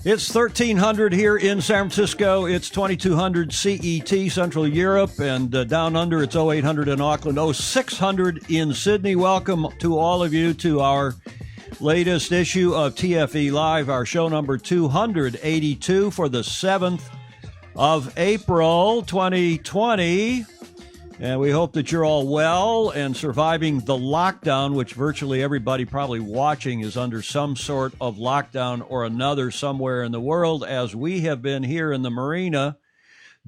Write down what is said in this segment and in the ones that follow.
It's 1300 here in San Francisco. It's 2200 CET, Central Europe, and down under it's 0800 in Auckland, 0600 in Sydney. Welcome to all of you to our latest issue of TFE Live, our show number 282 for the 7th of April, 2020. And we hope that you're all well and surviving the lockdown, which virtually everybody probably watching is under some sort of lockdown or another somewhere in the world, as we have been here in the Marina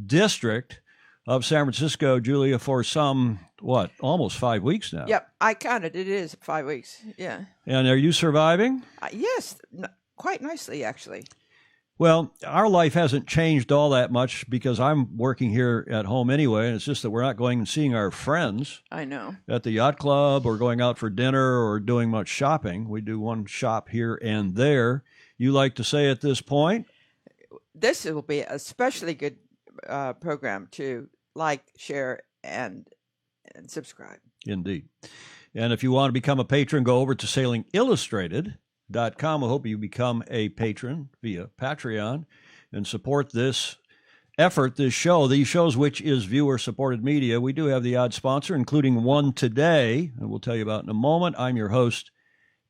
District of San Francisco, Julia, for some, almost 5 weeks now. Yep, I counted. It is 5 weeks, yeah. And are you surviving? Yes, quite nicely, actually. Well, our life hasn't changed all that much because I'm working here at home anyway, and it's just that we're not going and seeing our friends. I know. At the yacht club or going out for dinner or doing much shopping. We do one shop here and there. You like to say at this point? This will be a especially good program to like, share, and subscribe. Indeed. And if you want to become a patron, go over to SailingIllustrated.com. I hope you become a patron via Patreon and support this effort, this show, these shows, which is viewer-supported media. We do have the odd sponsor, including one today, and we'll tell you about in a moment. I'm your host,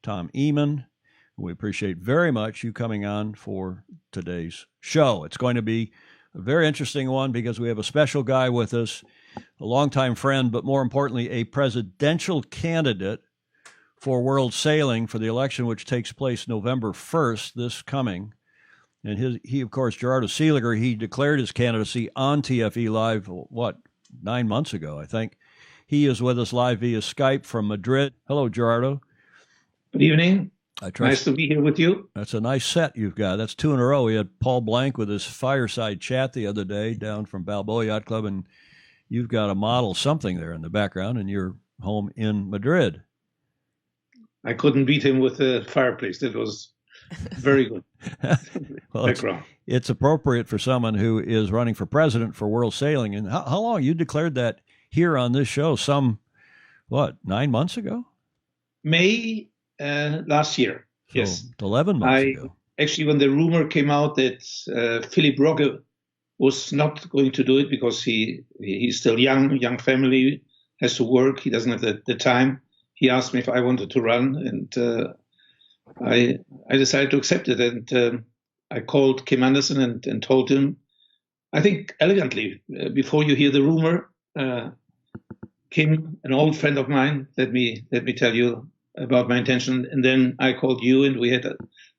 Tom Ehman. We appreciate very much you coming on for today's show. It's going to be a very interesting one because we have a special guy with us, a longtime friend, but more importantly, a presidential candidate for World Sailing for the election, which takes place November 1st, this coming. And he, of course, Gerardo Seeliger, he declared his candidacy on TFE Live, 9 months ago, I think. He is with us live via Skype from Madrid. Hello, Gerardo. Good evening. Nice to be here with you. That's a nice set you've got. That's 2 in a row. We had Paul Blank with his fireside chat the other day down from Balboa Yacht Club, and you've got a model something there in the background, and you're home in Madrid. I couldn't beat him with the fireplace. That was very good. Well, it's appropriate for someone who is running for president for World Sailing. And how long? You declared that here on this show 9 months ago? May last year, so yes. 11 months ago. Actually, when the rumor came out that Philip Rogge was not going to do it because he's still young family, has to work, he doesn't have the time. He asked me if I wanted to run, and I decided to accept it. And I called Kim Anderson and told him, I think elegantly, before you hear the rumor, Kim, an old friend of mine, let me tell you about my intention. And then I called you, and we had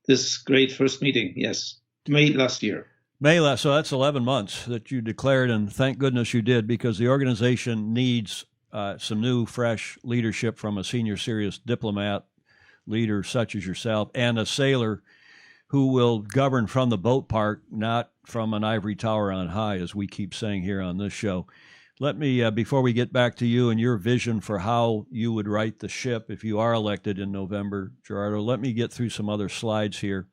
this great first meeting. Yes, May last year. So that's 11 months that you declared, and thank goodness you did, because the organization needs some new, fresh leadership from a senior, serious diplomat leader such as yourself, and a sailor who will govern from the boat park, not from an ivory tower on high, as we keep saying here on this show. Let me, before we get back to you and your vision for how you would right the ship if you are elected in November, Gerardo, let me get through some other slides here.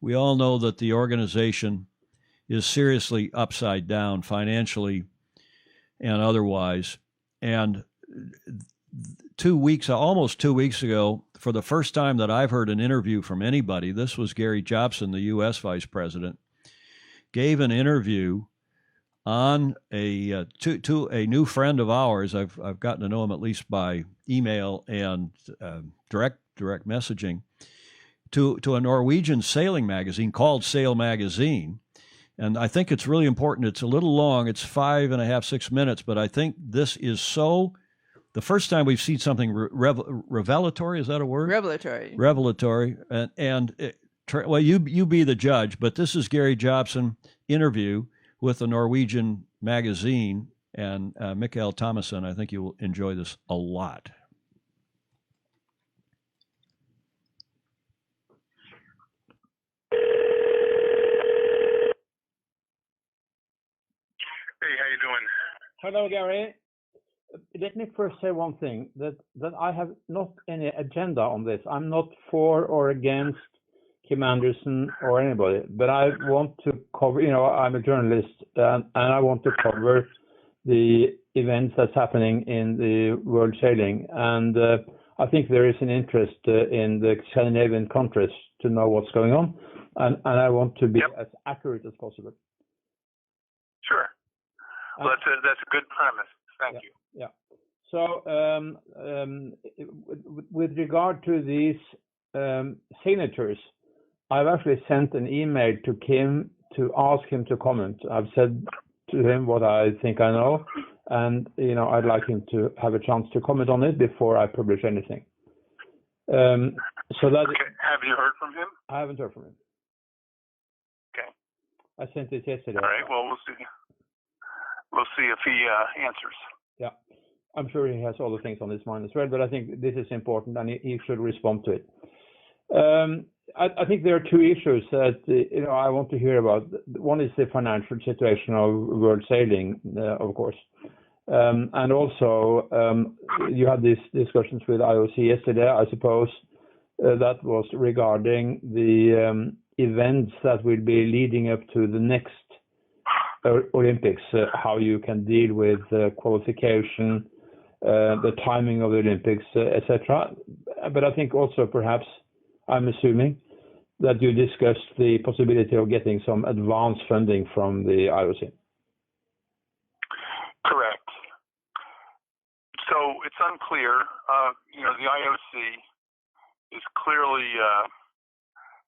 We all know that the organization is seriously upside down financially and otherwise. And almost 2 weeks ago, for the first time that I've heard an interview from anybody, this was Gary Jobson, the U.S. Vice President, gave an interview on to a new friend of ours. I've gotten to know him at least by email and direct messaging, to a Norwegian sailing magazine called Sail Magazine. And I think it's really important. It's a little long. It's 5.5, 6 minutes, but I think this is the first time we've seen something revelatory. Is that a word? Revelatory. Well, you be the judge, but this is Gary Jobson interview with a Norwegian magazine, and Mikael Thomason. I think you will enjoy this a lot. Hey, how you doing? Hello, Gary. Let me first say one thing, that I have not any agenda on this. I'm not for or against Kim Anderson or anybody, but I want to cover, I'm a journalist, and I want to cover the events that's happening in the world sailing. And I think there is an interest in the Scandinavian countries to know what's going on. and I want to be as accurate as possible. Sure. Well, that's a good premise. Thank you. Yeah. So, with regard to these signatures, I've actually sent an email to Kim to ask him to comment. I've said to him what I think I know, and I'd like him to have a chance to comment on it before I publish anything. So that. Okay. Have you heard from him? I haven't heard from him. Okay. I sent it yesterday. All right. Well, we'll see. We'll see if he answers. Yeah, I'm sure he has other things on his mind as well, but I think this is important, and he should respond to it. I think there are two issues that I want to hear about. One is the financial situation of world sailing, of course, and also you had these discussions with IOC yesterday. I suppose that was regarding the events that will be leading up to the next Olympics, how you can deal with qualification, the timing of the Olympics, etc. But I think also perhaps, I'm assuming, that you discussed the possibility of getting some advance funding from the IOC. Correct. So it's unclear. The IOC is clearly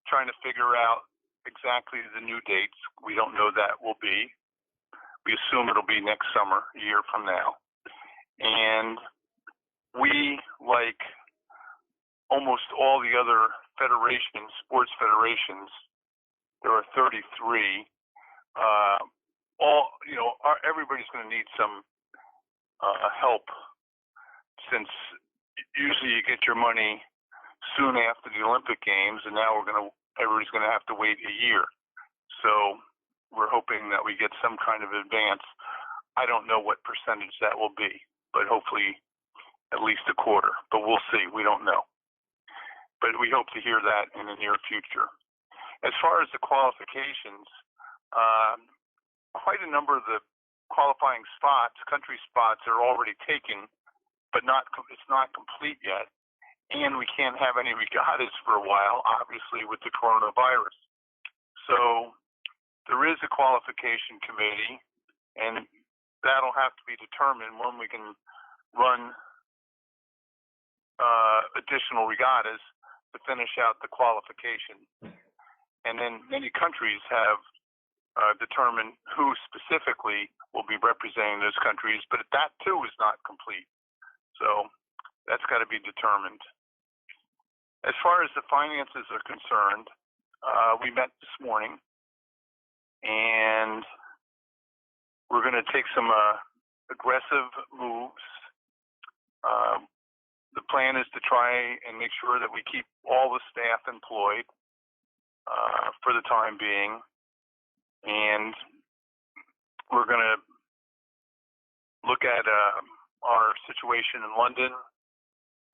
trying to figure out exactly the new dates. We don't know that will be. We assume it'll be next summer, a year from now. And we, like almost all the other federations, sports federations, there are 33. Everybody's going to need some help, since usually you get your money soon after the Olympic Games, and now everybody's going to have to wait a year. So we're hoping that we get some kind of advance. I don't know what percentage that will be, but hopefully at least a quarter. But we'll see. We don't know. But we hope to hear that in the near future. As far as the qualifications, quite a number of the qualifying spots, country spots, are already taken, but it's not complete yet. And we can't have any regattas for a while, obviously, with the coronavirus. So there is a qualification committee, and that'll have to be determined when we can run additional regattas to finish out the qualification. And then many countries have determined who specifically will be representing those countries, but that too is not complete. So that's got to be determined. As far as the finances are concerned, we met this morning, and we're going to take some aggressive moves. The plan is to try and make sure that we keep all the staff employed for the time being, and we're going to look at our situation in London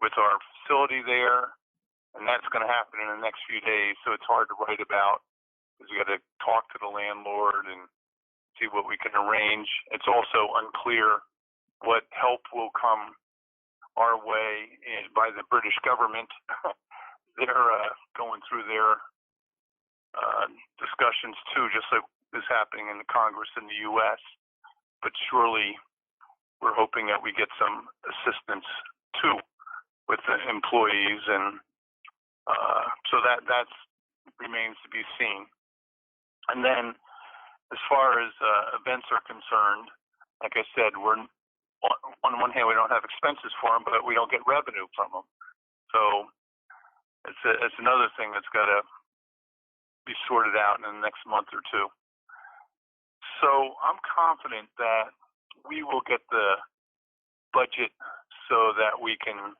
with our facility there, and that's going to happen in the next few days, so it's hard to write about, because we got to talk to the landlord and see what we can arrange. It's also unclear what help will come our way by the British government. They're going through their discussions too, just like is happening in the Congress in the U.S. But surely we're hoping that we get some assistance too with the employees, and so that remains to be seen. And then, as far as events are concerned, like I said, we're on one hand we don't have expenses for them, but we don't get revenue from them. So it's another thing that's got to be sorted out in the next month or two. So I'm confident that we will get the budget so that we can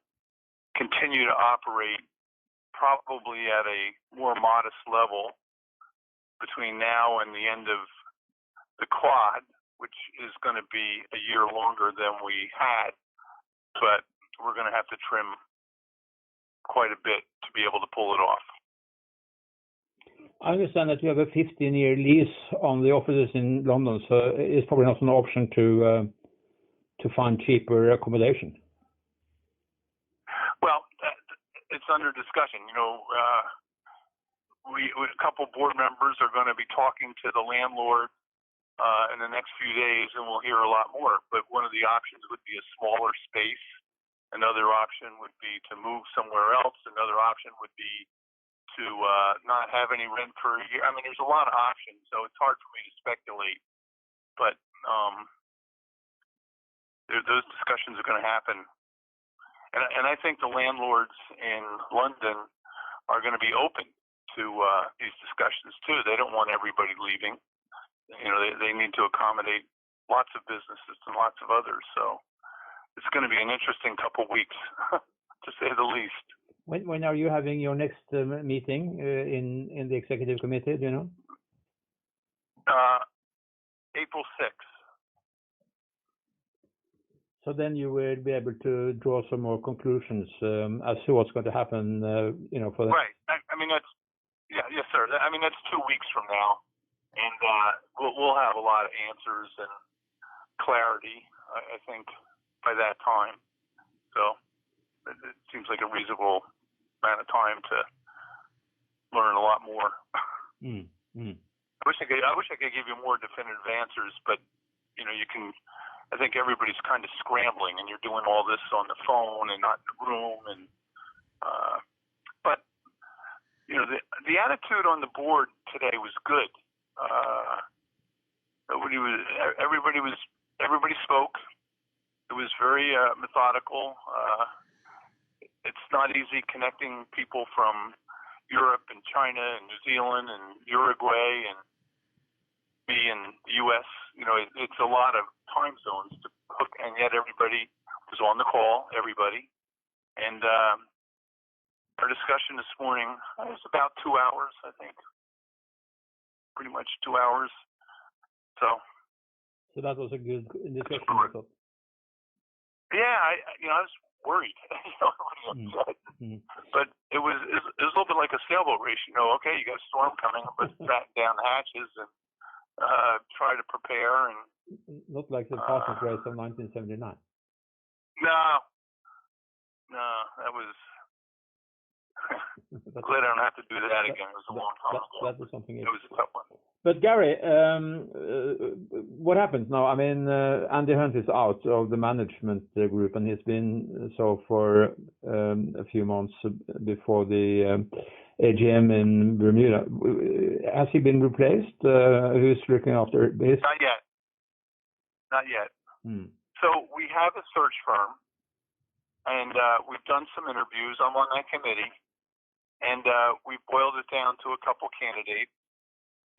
continue to operate probably at a more modest level between now and the end of the quad, which is going to be a year longer than we had, but we're going to have to trim quite a bit to be able to pull it off. I understand that you have a 15-year lease on the offices in London, so it's probably not an option to find cheaper accommodation. Well, it's under discussion. a couple board members are going to be talking to the landlord in the next few days, and we'll hear a lot more. But one of the options would be a smaller space. Another option would be to move somewhere else. Another option would be to not have any rent for a year. I mean, there's a lot of options, so it's hard for me to speculate. But those discussions are going to happen. And I think the landlords in London are going to be open to these discussions too. They don't want everybody leaving. You know, they need to accommodate lots of businesses and lots of others. So it's going to be an interesting couple weeks, to say the least. When are you having your next meeting in the executive committee? Do you know? April 6th. So then you will be able to draw some more conclusions as to what's going to happen. You know, for the right. I mean, that's yes, sir. I mean, that's 2 weeks from now, and we'll have a lot of answers and clarity. I think by that time. So it seems like a reasonable amount of time to learn a lot more. Mm. I wish I could give you more definitive answers, but you know, I think everybody's kind of scrambling, and you're doing all this on the phone and not in the room. And but you know, the attitude on the board today was good. Everybody spoke. It was very methodical. It's not easy connecting people from Europe and China and New Zealand and Uruguay and me and the U.S. You know, it's a lot of time zones to hook, and yet everybody was on the call, everybody. And our discussion this morning was about 2 hours, I think. Pretty much 2 hours. So that was a good discussion, I thought. Yeah, I was worried, but it was a little bit like a sailboat race. You know, okay, you got a storm coming, but batten down the hatches and try to prepare. And not like the passing race of 1979. No, that was. Glad I don't have to do that again. It was a long time ago. That was something. It was a tough one. But Gary, what happens now? I mean, Andy Hunt is out of the management group, and he's been so for a few months before the AGM in Bermuda. Has he been replaced? Who's looking after this? Not yet. So we have a search firm, and we've done some interviews. I'm on that committee, and we've boiled it down to a couple candidates.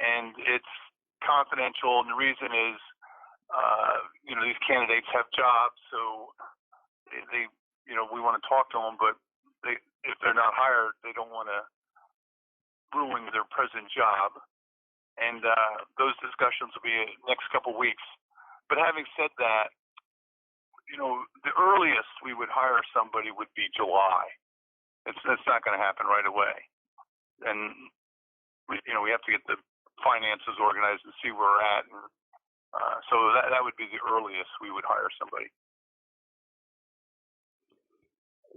And it's confidential, and the reason is, you know, these candidates have jobs, so they we want to talk to them, but if they're not hired, they don't want to ruin their present job. And those discussions will be next couple weeks. But having said that, you know, the earliest we would hire somebody would be July. It's not going to happen right away, and we have to get the finances organized and see where we're at, and so that would be the earliest we would hire somebody.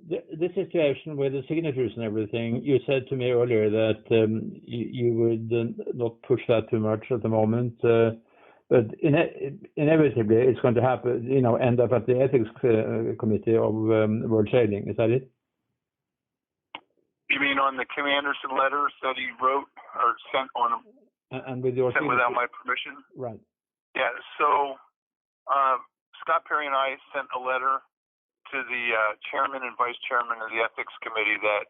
The situation with the signatures and everything, you said to me earlier that you would not push that too much at the moment, but inevitably it's going to happen. You know, end up at the ethics committee of World Sailing. Is that it? You mean on the Commanderson letters that he wrote or sent on? And with your sent without my permission? Right. Yeah, so Scott Perry and I sent a letter to the chairman and vice chairman of the ethics committee that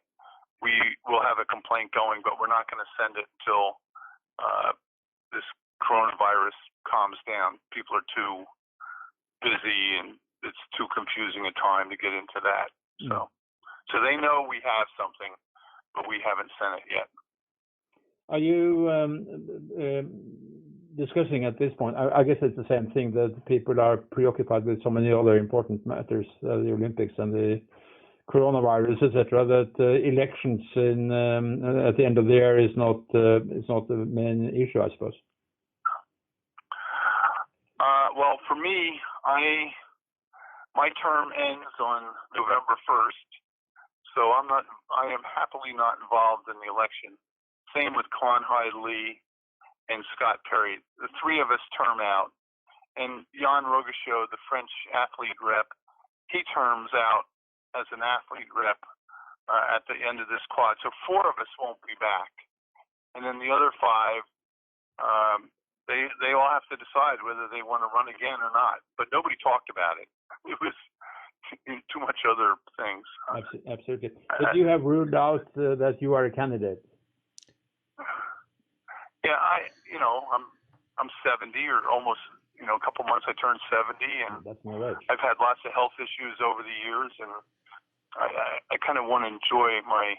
we will have a complaint going, but we're not going to send it until this coronavirus calms down. People are too busy and it's too confusing a time to get into that. So they know we have something, but we haven't sent it yet. Are you discussing at this point? I guess it's the same thing, that people are preoccupied with so many other important matters, the Olympics and the coronavirus, etc. That elections at the end of the year is not the main issue, I suppose. Well, for me, my term ends on November 1st, so I am happily not involved in the election same with Conhide Lee and Scott Perry. The three of us term out. And Jan Rogasho, the French athlete rep, he terms out as an athlete rep at the end of this quad. So four of us won't be back. And then the other five, they all have to decide whether they want to run again or not. But nobody talked about it. It was too much other things. Absolutely. But you have ruled out that you are a candidate. Yeah, I'm 70 or almost. A couple months I turned 70, and that's my age. I've had lots of health issues over the years, and I kind of want to enjoy my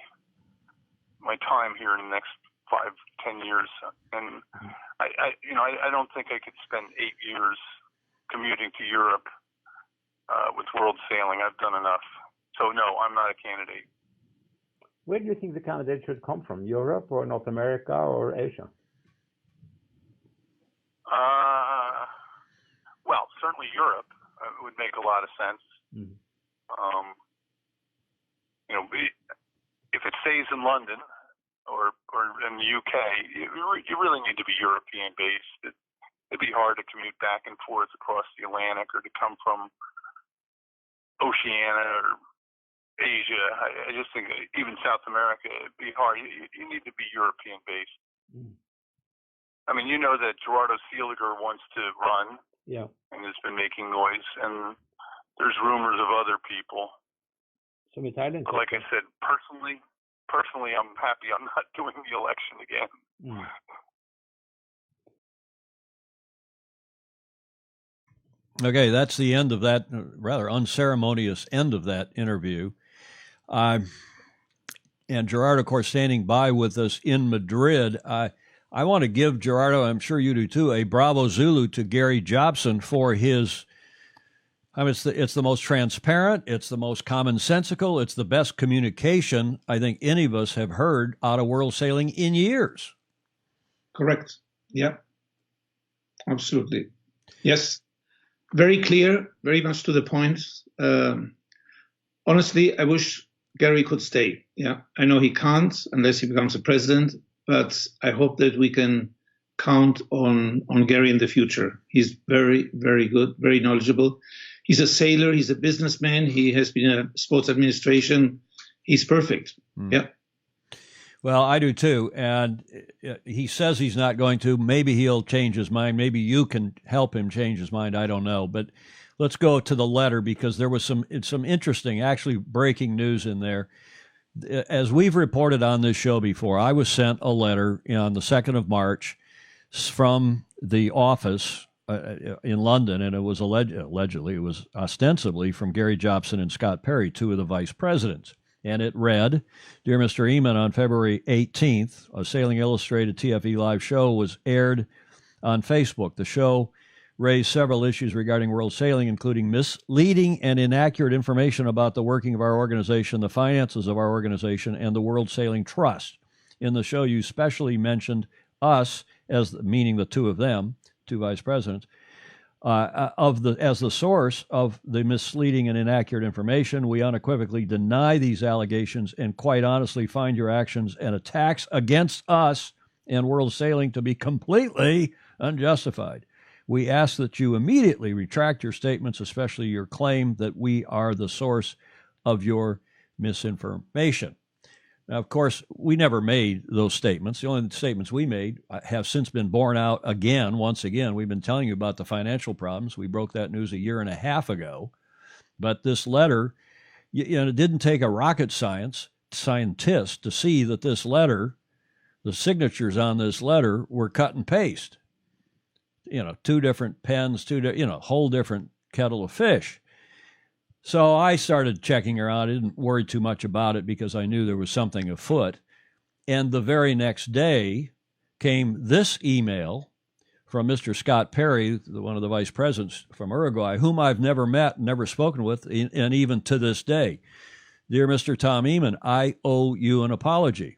time here in the next 5-10 years. And I don't think I could spend 8 years commuting to Europe with world sailing. I've done enough. So no, I'm not a candidate. Where do you think the candidate should come from? Europe or North America or Asia? Well, certainly Europe would make a lot of sense. Mm. If it stays in London or in the UK, you really need to be European based. It'd be hard to commute back and forth across the Atlantic or to come from Oceania or Asia. I just think even South America, it'd be hard. You need to be European based. Mm. I mean, you know that Gerardo Seeliger wants to run, yeah, and has been making noise, and there's rumors of other people. Some Italians. But like I said, personally, I'm happy I'm not doing the election again. Mm. Okay, that's the end of that rather unceremonious end of that interview. And Gerardo, of course, standing by with us in Madrid. I want to give Gerardo, I'm sure you do too, a bravo Zulu to Gary Jobson for his, it's the most transparent, it's the most commonsensical, it's the best communication I think any of us have heard out of world sailing in years. Correct. Yeah, absolutely. Yes, very clear, very much to the point. Honestly, I wish Gary could stay. Yeah, I know he can't unless he becomes a president. But I hope that we can count on Gary in the future. He's very, very good, very knowledgeable. He's a sailor. He's a businessman. He has been in sports administration. He's perfect. Mm. Yeah. Well, I do too. And he says he's not going to. Maybe he'll change his mind. Maybe you can help him change his mind. I don't know. But let's go to the letter because there was some interesting, actually breaking news in there. As we've reported on this show before, I was sent a letter on the 2nd of March from the office in London, and it was allegedly, it was ostensibly from Gary Jobson and Scott Perry, two of the vice presidents. And it read, Dear Mr. Ehman, on February 18th, a Sailing Illustrated TFE live show was aired on Facebook. The show raised several issues regarding world sailing, including misleading and inaccurate information about the working of our organization, the finances of our organization, and the World Sailing Trust. In the show, you specially mentioned us, meaning the two of them, two vice presidents, as the source of the misleading and inaccurate information. We unequivocally deny these allegations and quite honestly find your actions and attacks against us and world sailing to be completely unjustified. We ask that you immediately retract your statements, especially your claim that we are the source of your misinformation. Now, of course, we never made those statements. The only statements we made have since been borne out once again. We've been telling you about the financial problems. We broke that news 1.5 years ago. But this letter, it didn't take a rocket scientist to see that this letter, the signatures on this letter were cut and paste. Two different pens, whole different kettle of fish. So I started checking around. I didn't worry too much about it because I knew there was something afoot. And the very next day came this email from Mr. Scott Perry, one of the vice presidents from Uruguay, whom I've never met, never spoken with, and even to this day. Dear Mr. Tom Ehman, I owe you an apology.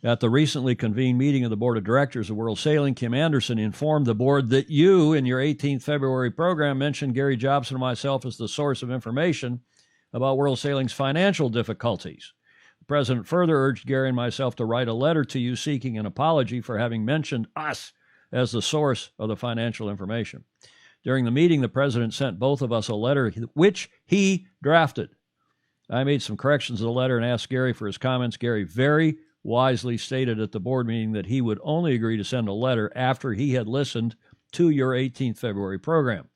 At the recently convened meeting of the Board of Directors of World Sailing, Kim Anderson informed the board that you, in your 18th February program, mentioned Gary Jobson and myself as the source of information about World Sailing's financial difficulties. The president further urged Gary and myself to write a letter to you seeking an apology for having mentioned us as the source of the financial information. During the meeting, the president sent both of us a letter which he drafted. I made some corrections to the letter and asked Gary for his comments. Gary very wisely stated at the board meeting that he would only agree to send a letter after he had listened to your 18th February program.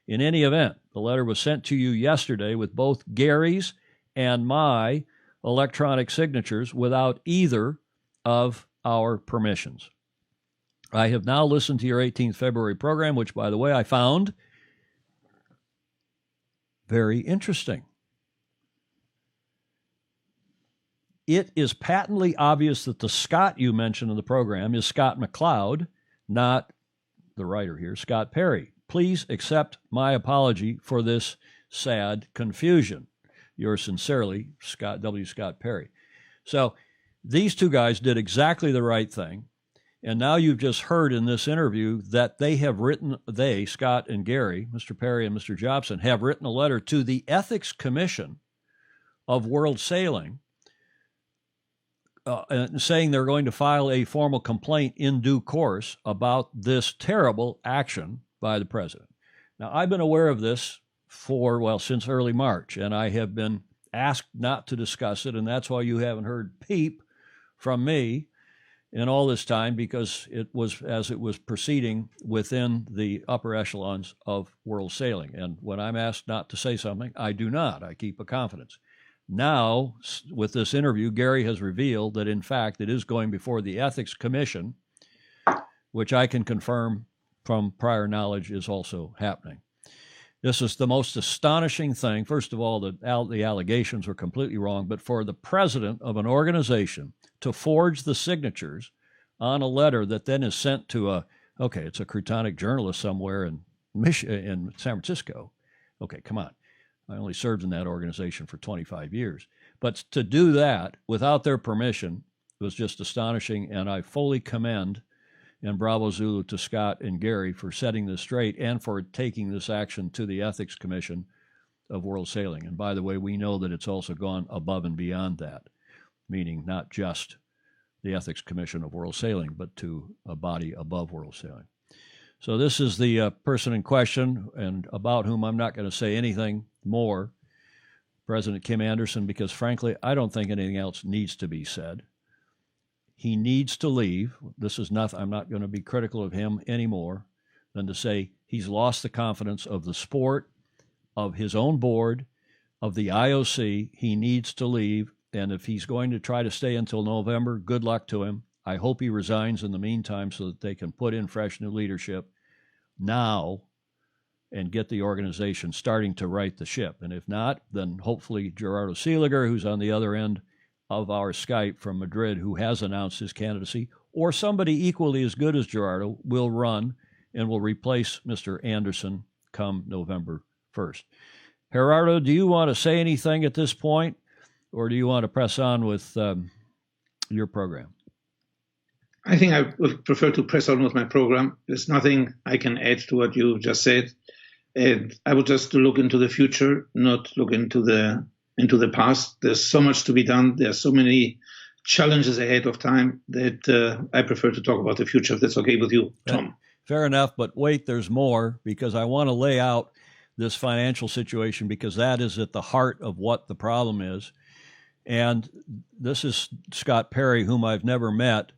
In any event, the letter was sent to you yesterday with both Gary's and my electronic signatures without either of our permissions. I have now listened to your 18th February program, which, by the way, I found very interesting. It is patently obvious that the Scott you mentioned in the program is Scott McCloud, not the writer here, Scott Perry. Please accept my apology for this sad confusion. Yours sincerely, Scott W. Scott Perry. So these two guys did exactly the right thing. And now you've just heard in this interview that they have written, Scott and Gary, Mr. Perry and Mr. Jobson, have written a letter to the Ethics Commission of World Sailing saying they're going to file a formal complaint in due course about this terrible action by the president. Now, I've been aware of this since early March, and I have been asked not to discuss it, and that's why you haven't heard peep from me in all this time, because it was as it was proceeding within the upper echelons of world sailing. And when I'm asked not to say something, I do not. I keep a confidence. Now, with this interview, Gary has revealed that, in fact, it is going before the Ethics Commission, which I can confirm from prior knowledge is also happening. This is the most astonishing thing. First of all, the allegations were completely wrong, but for the president of an organization to forge the signatures on a letter that then is sent to it's a Crutonic journalist somewhere in San Francisco. Okay, come on. I only served in that organization for 25 years. But to do that without their permission was just astonishing, and I fully commend and bravo Zulu to Scott and Gary for setting this straight and for taking this action to the Ethics Commission of World Sailing. And by the way, we know that it's also gone above and beyond that, meaning not just the Ethics Commission of World Sailing, but to a body above World Sailing. So this is the person in question, and about whom I'm not going to say anything more, President Kim Anderson, because frankly, I don't think anything else needs to be said. He needs to leave. This is nothing. I'm not going to be critical of him anymore than to say he's lost the confidence of the sport, of his own board, of the IOC. He needs to leave. And if he's going to try to stay until November, good luck to him. I hope he resigns in the meantime so that they can put in fresh new leadership now and get the organization starting to right the ship. And if not, then hopefully Gerardo Seeliger, who's on the other end of our Skype from Madrid, who has announced his candidacy, or somebody equally as good as Gerardo, will run and will replace Mr. Anderson come November 1st. Gerardo, do you want to say anything at this point, or do you want to press on with your program? I think I would prefer to press on with my program. There's nothing I can add to what you just said. And I would just look into the future, not look into the past. There's so much to be done. There's so many challenges ahead of time that I prefer to talk about the future, if that's okay with you, Tom. Fair enough, but wait, there's more, because I want to lay out this financial situation, because that is at the heart of what the problem is. And this is Scott Perry, whom I've never met,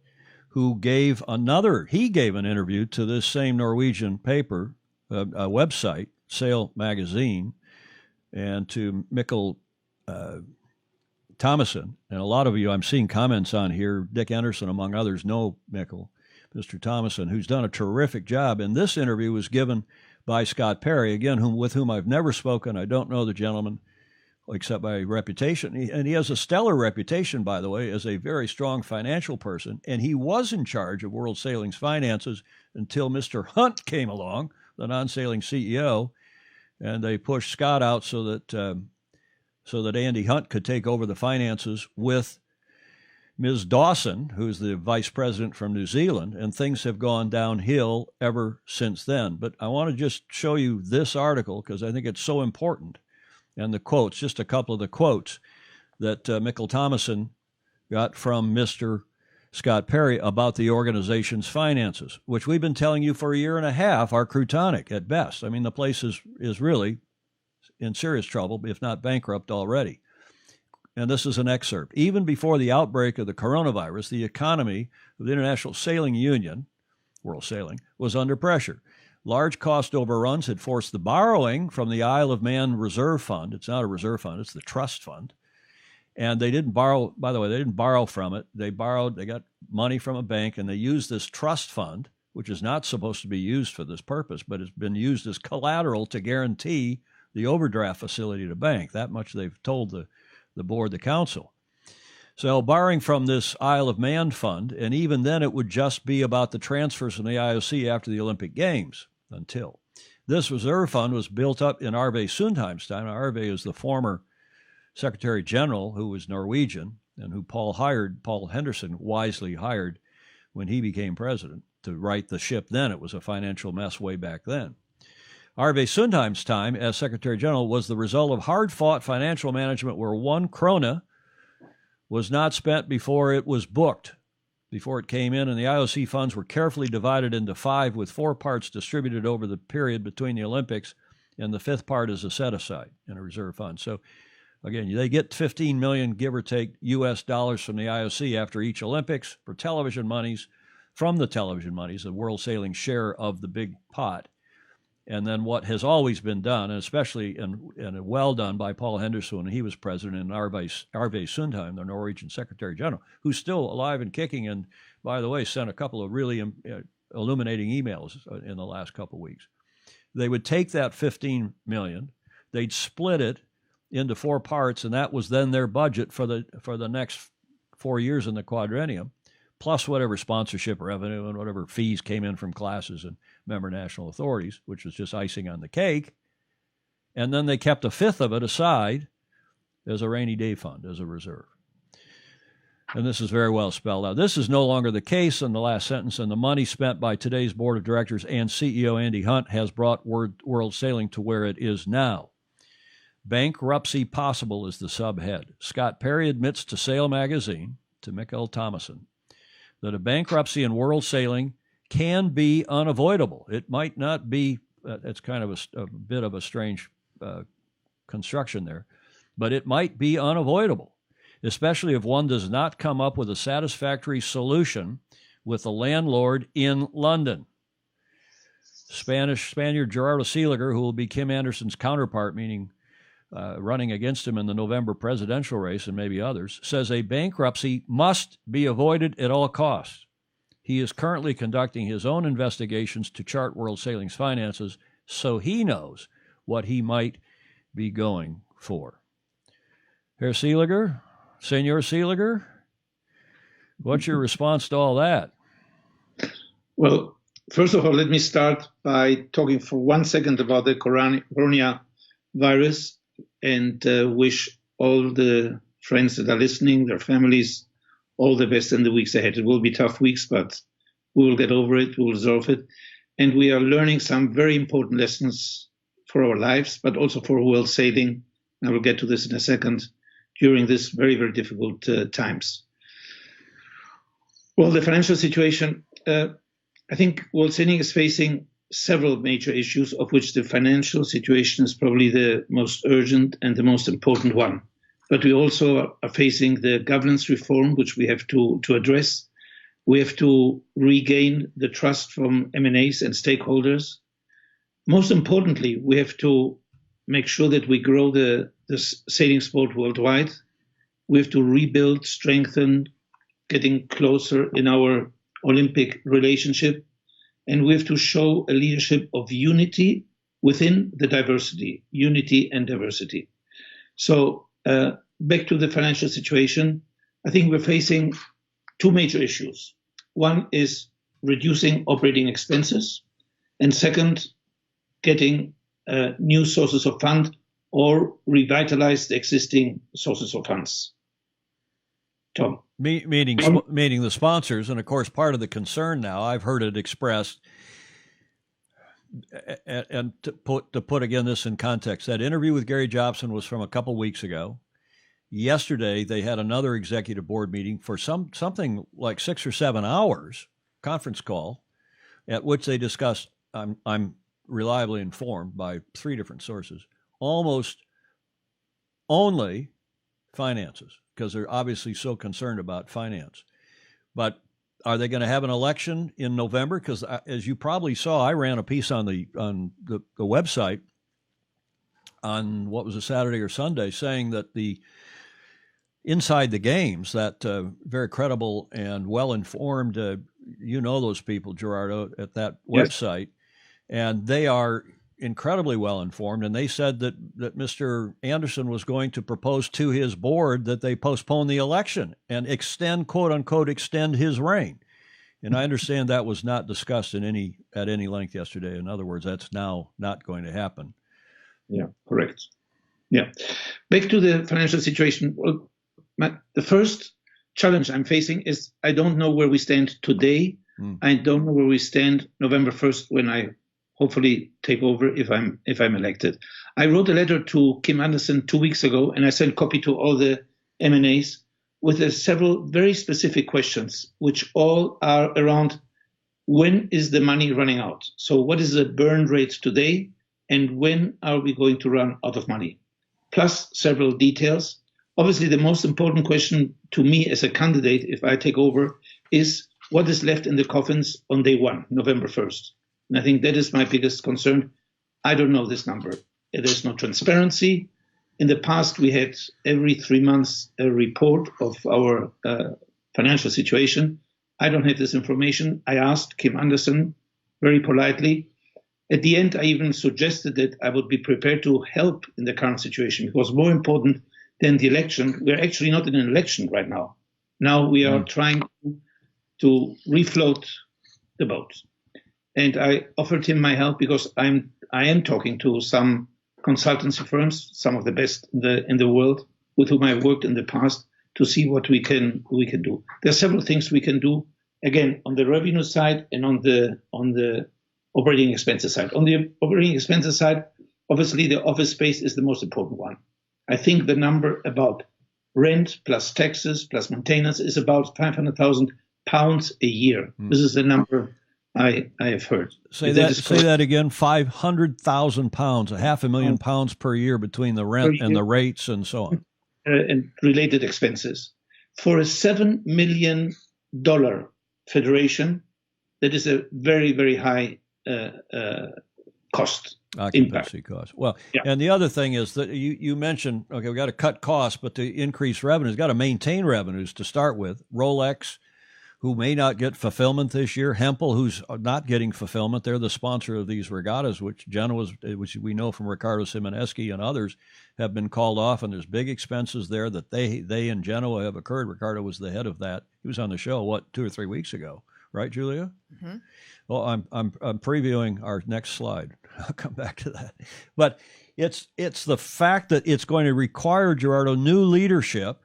who gave an interview to this same Norwegian paper, a website, Sail Magazine, and to Mikkel Thomason. And a lot of you, I'm seeing comments on here, Dick Anderson, among others, know Mikkel, Mr. Thomason, who's done a terrific job. And this interview was given by Scott Perry, again, with whom I've never spoken. I don't know the gentleman except by reputation. And he has a stellar reputation, by the way, as a very strong financial person. And he was in charge of World Sailing's finances until Mr. Hunt came along, the non-sailing CEO, and they pushed Scott out so that Andy Hunt could take over the finances with Ms. Dawson, who's the vice president from New Zealand, and things have gone downhill ever since then. But I want to just show you this article because I think it's so important. And the quotes, just a couple of the quotes. that Mikkel Thomason got from Mr. Scott Perry about the organization's finances, which we've been telling you for a year and a half are croutonic at best. I mean, the place is really in serious trouble, if not bankrupt already. And this is an excerpt. Even before the outbreak of the coronavirus, the economy of the International Sailing Union, World Sailing, was under pressure. Large cost overruns had forced the borrowing from the Isle of Man Reserve Fund. It's not a reserve fund, it's the trust fund. And they didn't borrow, by the way, they didn't borrow from it. They got money from a bank, and they used this trust fund, which is not supposed to be used for this purpose, but it's been used as collateral to guarantee the overdraft facility to bank. That much they've told the board, the council. So borrowing from this Isle of Man fund, and even then it would just be about the transfers from the IOC after the Olympic Games until. This reserve fund was built up in Arve Sundheim's time. Arve is the former Secretary General who was Norwegian and who Paul Henderson wisely hired when he became president to right the ship then. It was a financial mess way back then. Arve Sundheim's time as Secretary General was the result of hard-fought financial management where 1 krona was not spent before it was booked, before it came in, and the IOC funds were carefully divided into 5 with 4 parts distributed over the period between the Olympics, and the 5th part is a set-aside in a reserve fund. So again, they get 15 million, give or take, U.S. dollars from the IOC after each Olympics for television monies, from the television monies, the World Sailing share of the big pot. And then what has always been done, and especially and well done by Paul Henderson when he was president, and Arve Sundheim, the Norwegian Secretary General, who's still alive and kicking, and by the way, sent a couple of really illuminating emails in the last couple of weeks. They would take that 15 million, they'd split it into 4 parts, and that was then their budget for the next 4 years in the quadrennium, plus whatever sponsorship revenue and whatever fees came in from classes and member national authorities, which was just icing on the cake. And then they kept 1/5 of it aside as a rainy day fund, as a reserve. And this is very well spelled out. This is no longer the case in the last sentence, and the money spent by today's board of directors and CEO Andy Hunt has brought World Sailing to where it is now. Bankruptcy possible is the subhead. Scott Perry admits to Sail magazine, to Mikkel Thomason, that a bankruptcy in World Sailing can be unavoidable. It might not be, it's kind of a bit of a strange construction there, but it might be unavoidable, especially if one does not come up with a satisfactory solution with the landlord in London. Spaniard Gerardo Seeliger, who will be Kim Anderson's counterpart, meaning running against him in the November presidential race and maybe others, says a bankruptcy must be avoided at all costs. He is currently conducting his own investigations to chart World Sailing's finances so he knows what he might be going for. Herr Seeliger, Senor Seeliger, what's your response to all that? Well, first of all, let me start by talking for 1 second about the coronavirus and wish all the friends that are listening, their families, all the best in the weeks ahead. It will be tough weeks, but we will get over it, we will resolve it. And we are learning some very important lessons for our lives, but also for world sailing. I will get to this in a second, during this very, very difficult times. Well, the financial situation, I think world sailing is facing several major issues, of which the financial situation is probably the most urgent and the most important one. But we also are facing the governance reform, which we have to address. We have to regain the trust from M&As and stakeholders. Most importantly, we have to make sure that we grow the sailing sport worldwide. We have to rebuild, strengthen, getting closer in our Olympic relationship. And we have to show a leadership of unity within the diversity, unity and diversity. So back to the financial situation, I think we're facing 2 major issues. One is reducing operating expenses, and second, getting new sources of fund or revitalize the existing sources of funds. Tom? Meaning the sponsors, and of course part of the concern now, I've heard it expressed, and to put again this in context, that interview with Gary Jobson was from a couple weeks ago, yesterday they had another executive board meeting for something like 6 or 7 hours conference call, at which they discussed. I'm reliably informed by 3 different sources, almost only finances, because they're obviously so concerned about finance. But are they going to have an election in November? Because as you probably saw, I ran a piece on the website on what was a Saturday or Sunday, saying that the Inside the Games, that very credible and well-informed, you know those people, Gerardo, at that website, and they are incredibly well-informed, and they said that Mr. Anderson was going to propose to his board that they postpone the election and extend, quote-unquote, extend his reign. And I understand that was not discussed at any length yesterday. In other words, that's now not going to happen. Yeah, correct. Yeah. Back to the financial situation. Well, the first challenge I'm facing is I don't know where we stand today. I don't know where we stand November 1st when I hopefully take over if I'm elected. I wrote a letter to Kim Anderson 2 weeks ago, and I sent copy to all the M&As with several very specific questions, which all are around when is the money running out? So what is the burn rate today, and when are we going to run out of money? Plus several details. Obviously, the most important question to me as a candidate, if I take over, is what is left in the coffins on day 1, November 1st. And I think that is my biggest concern. I don't know this number. There's no transparency. In the past, we had every 3 months a report of our financial situation. I don't have this information. I asked Kim Anderson very politely. At the end, I even suggested that I would be prepared to help in the current situation, because more important than the election, we're actually not in an election right now. Now we are trying to refloat the boat. And I offered him my help because I am talking to some consultancy firms, some of the best in the world, with whom I've worked in the past, to see what we can do. There are several things we can do, again, on the revenue side and on the operating expenses side. On the operating expenses side, obviously the office space is the most important one. I think the number about rent plus taxes plus maintenance is about £500,000 a year. This is the number I have heard. Say that again. £500,000, £500,000 per year between the rent and the rates and so on, and related expenses for a $7 million federation. That is a very, very high cost. Occupancy cost. Well, yeah. And the other thing is that you mentioned, okay, we got to cut costs, but to increase revenues, got to maintain revenues to start with. Rolex, who may not get fulfillment this year. Hempel, who's not getting fulfillment. They're the sponsor of these regattas, which we know from Ricardo Simoneski and others, have been called off, and there's big expenses there that they in Genoa have occurred. Ricardo was the head of that. He was on the show, 2 or 3 weeks ago, right, Julia? Mm-hmm. Well, I'm previewing our next slide. I'll come back to that. But it's the fact that it's going to require, Gerardo, new leadership.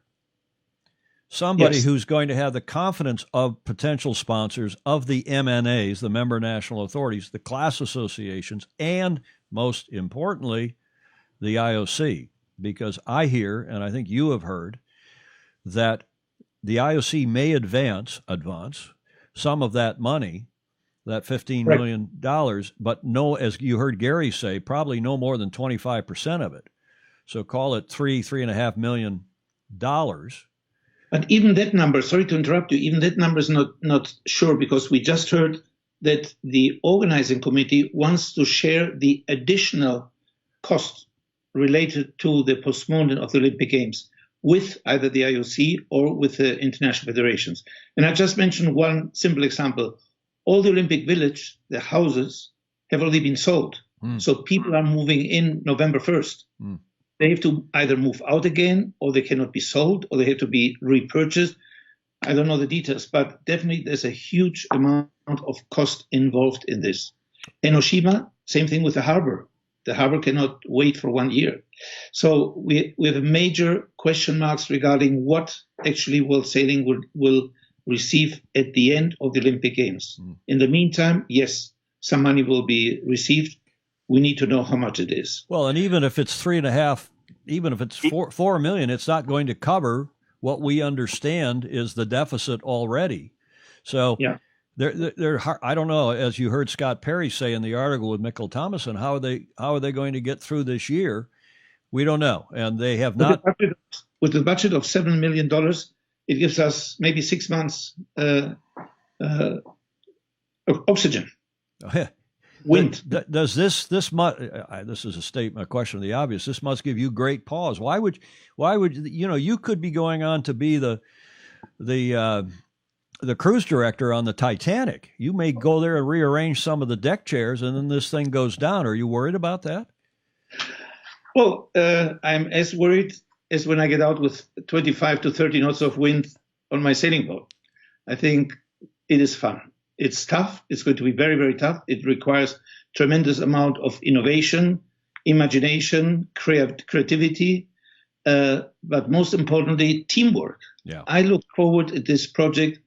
Somebody who's going to have the confidence of potential sponsors, of the MNAs, the member national authorities, the class associations, and most importantly, the IOC. Because I hear, and I think you have heard, that the IOC may advance some of that money, that $15 million, but no, as you heard Gary say, probably no more than 25% of it. So call it $3.5 million. But even that number, sorry to interrupt you, even that number is not sure, because we just heard that the organizing committee wants to share the additional cost related to the postponement of the Olympic Games with either the IOC or with the international federations. And I just mentioned one simple example. All the Olympic Village, the houses, have already been sold. So people are moving in November 1st. They have to either move out again, or they cannot be sold, or they have to be repurchased. I don't know the details, but definitely there's a huge amount of cost involved in this. Enoshima, same thing with the harbor. The harbor cannot wait for 1 year. So we have major question marks regarding what actually World Sailing will receive at the end of the Olympic Games. In the meantime, yes, some money will be received. We need to know how much it is. Well, and even if it's $3.5 even if it's 4 million, it's not going to cover what we understand is the deficit already. So Yeah. they're I don't know, as you heard Scott Perry say in the article with Mikkel Thomason, how are they going to get through this year? We don't know, and they have not. With the budget of $7 million, it gives us maybe 6 months of oxygen. Wind. Does this is a question of the obvious. This must give you great pause. Why would you could be going on to be the cruise director on the Titanic. You may go there and rearrange some of the deck chairs, and then this thing goes down. Are you worried about that? Well, I'm as worried as when I get out with 25 to 30 knots of wind on my sailing boat. I think it is fun. It's tough. It's going to be very, very tough. It requires tremendous amount of innovation, imagination, creativity, but most importantly, teamwork. Yeah. I look forward to this project,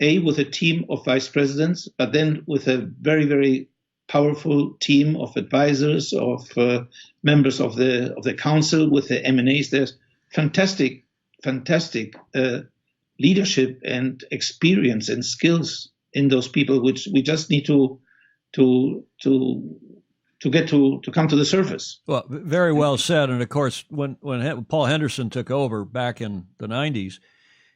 with a team of vice presidents, but then with a very, very powerful team of advisors, of members of the council, with the M&As. There's fantastic leadership and experience and skills in those people, which we just need to come to the surface. Well, very well said. And of course, when Paul Henderson took over back in the 90s,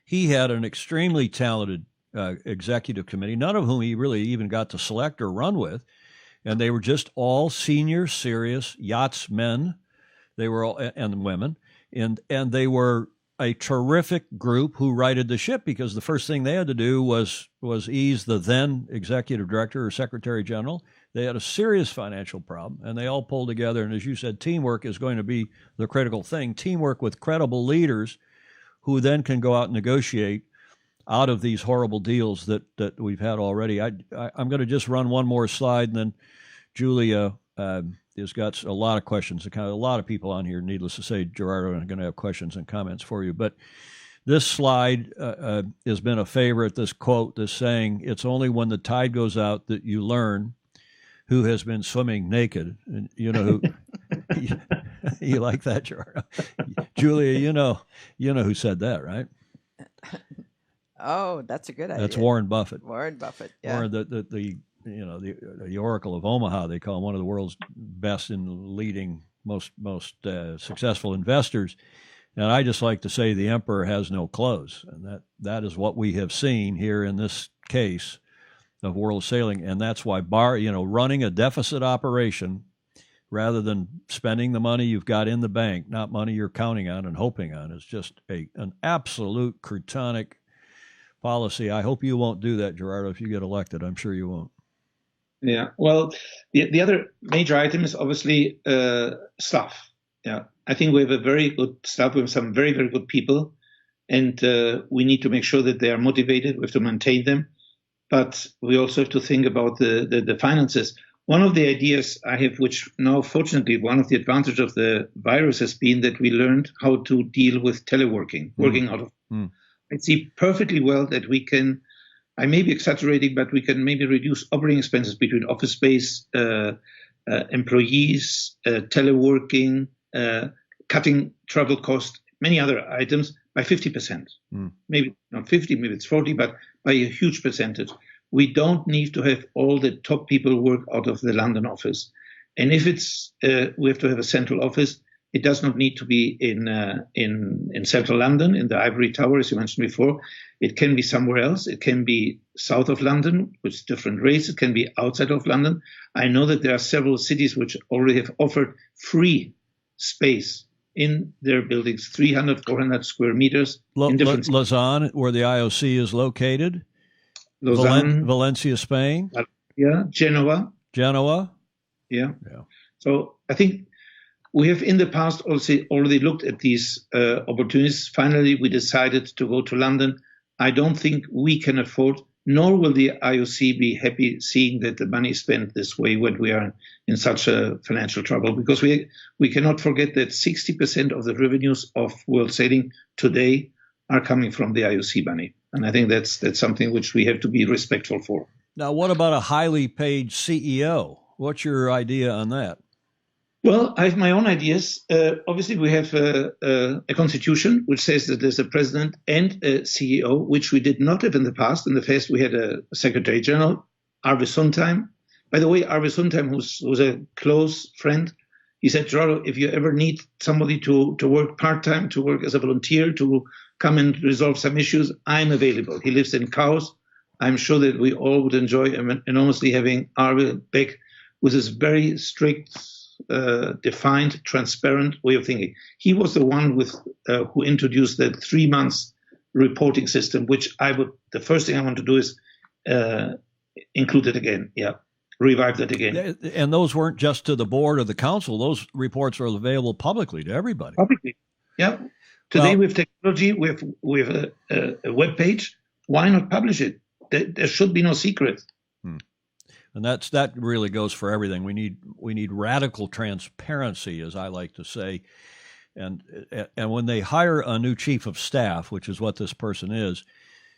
he had an extremely talented executive committee, none of whom he really even got to select or run with. And they were just all senior, serious yachtsmen. They were all, and women, and they were a terrific group who righted the ship, because the first thing they had to do was ease the then executive director or secretary general. They had a serious financial problem, and they all pulled together. And as you said, teamwork is going to be the critical thing. Teamwork with credible leaders who then can go out and negotiate out of these horrible deals that we've had already. I'm going to just run one more slide, and then Julia has got a lot of questions. A lot of people on here, needless to say, Gerardo, are going to have questions and comments for you. But this slide has been a favorite, this quote, this saying, "It's only when the tide goes out that you learn who has been swimming naked." And you know who you like that, Gerardo? Julia, you know who said that, right? Oh, that's a good idea. That's Warren Buffett. Warren Buffett, yeah. Warren, the Oracle of Omaha, they call him one of the world's best and leading, most successful investors. And I just like to say the emperor has no clothes, and that is what we have seen here in this case of world sailing. And that's why running a deficit operation rather than spending the money you've got in the bank, not money you're counting on and hoping on, is just an absolute cretonic policy. I hope you won't do that, Gerardo, if you get elected. I'm sure you won't. Yeah. Well, the other major item is obviously staff. Yeah. I think we have a very good staff. We have some very, very good people, and we need to make sure that they are motivated. We have to maintain them, but we also have to think about the finances. One of the ideas I have, which now, fortunately, one of the advantages of the virus has been that we learned how to deal with teleworking, working out of. I see perfectly well that we can, I may be exaggerating, but we can maybe reduce operating expenses between office space, employees, teleworking, cutting travel costs, many other items by 50%. Maybe not 50, maybe it's 40, but by a huge percentage. We don't need to have all the top people work out of the London office. And if it's, we have to have a central office, it does not need to be in central London, in the Ivory Tower, as you mentioned before. It can be somewhere else. It can be south of London with different rates. It can be outside of London. I know that there are several cities which already have offered free space in their buildings, 300, 400 square meters. In different Lausanne, where the IOC is located. Lausanne. Valencia, Spain. Yeah, Genoa. Yeah. So I think we have in the past also already looked at these opportunities. Finally, we decided to go to London. I don't think we can afford, nor will the IOC be happy seeing that the money is spent this way when we are in such a financial trouble, because we cannot forget that 60% of the revenues of world sailing today are coming from the IOC money. And I think that's something which we have to be respectful for. Now, what about a highly paid CEO? What's your idea on that? Well, I have my own ideas. Obviously, we have a constitution which says that there's a president and a CEO, which we did not have in the past. In the past, we had a secretary general, Arve Sondheim. By the way, Arve Sondheim, who's a close friend, he said, Gerardo, if you ever need somebody to work part-time, to work as a volunteer, to come and resolve some issues, I'm available. He lives in Chaos. I'm sure that we all would enjoy enormously having Arve back with his very strict, defined, transparent way of thinking. He was the one who introduced the 3 months reporting system, which the first thing I want to do is include it again. Yeah. Revive that again. And those weren't just to the board or the council. Those reports are available publicly to everybody. Publicly. Yeah. Today with technology, we have a web page. Why not publish it? There should be no secret. And that really goes for everything. We need radical transparency, as I like to say. And when they hire a new chief of staff, which is what this person is,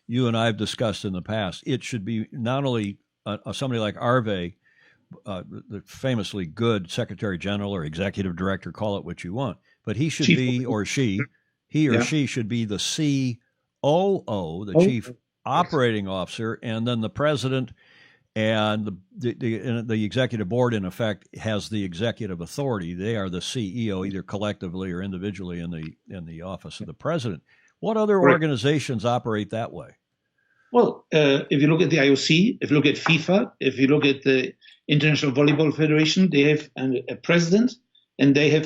you and I have discussed in the past, it should be not only somebody like Arve, the famously good secretary general or executive director, call it what you want, but he should be, or she, she should be the COO, the chief operating officer, and then the president and the executive board, in effect, has the executive authority. They are the CEO, either collectively or individually in the office of the president. What other organizations operate that way? Well, if you look at the IOC, if you look at FIFA, if you look at the International Volleyball Federation, they have a president, and they have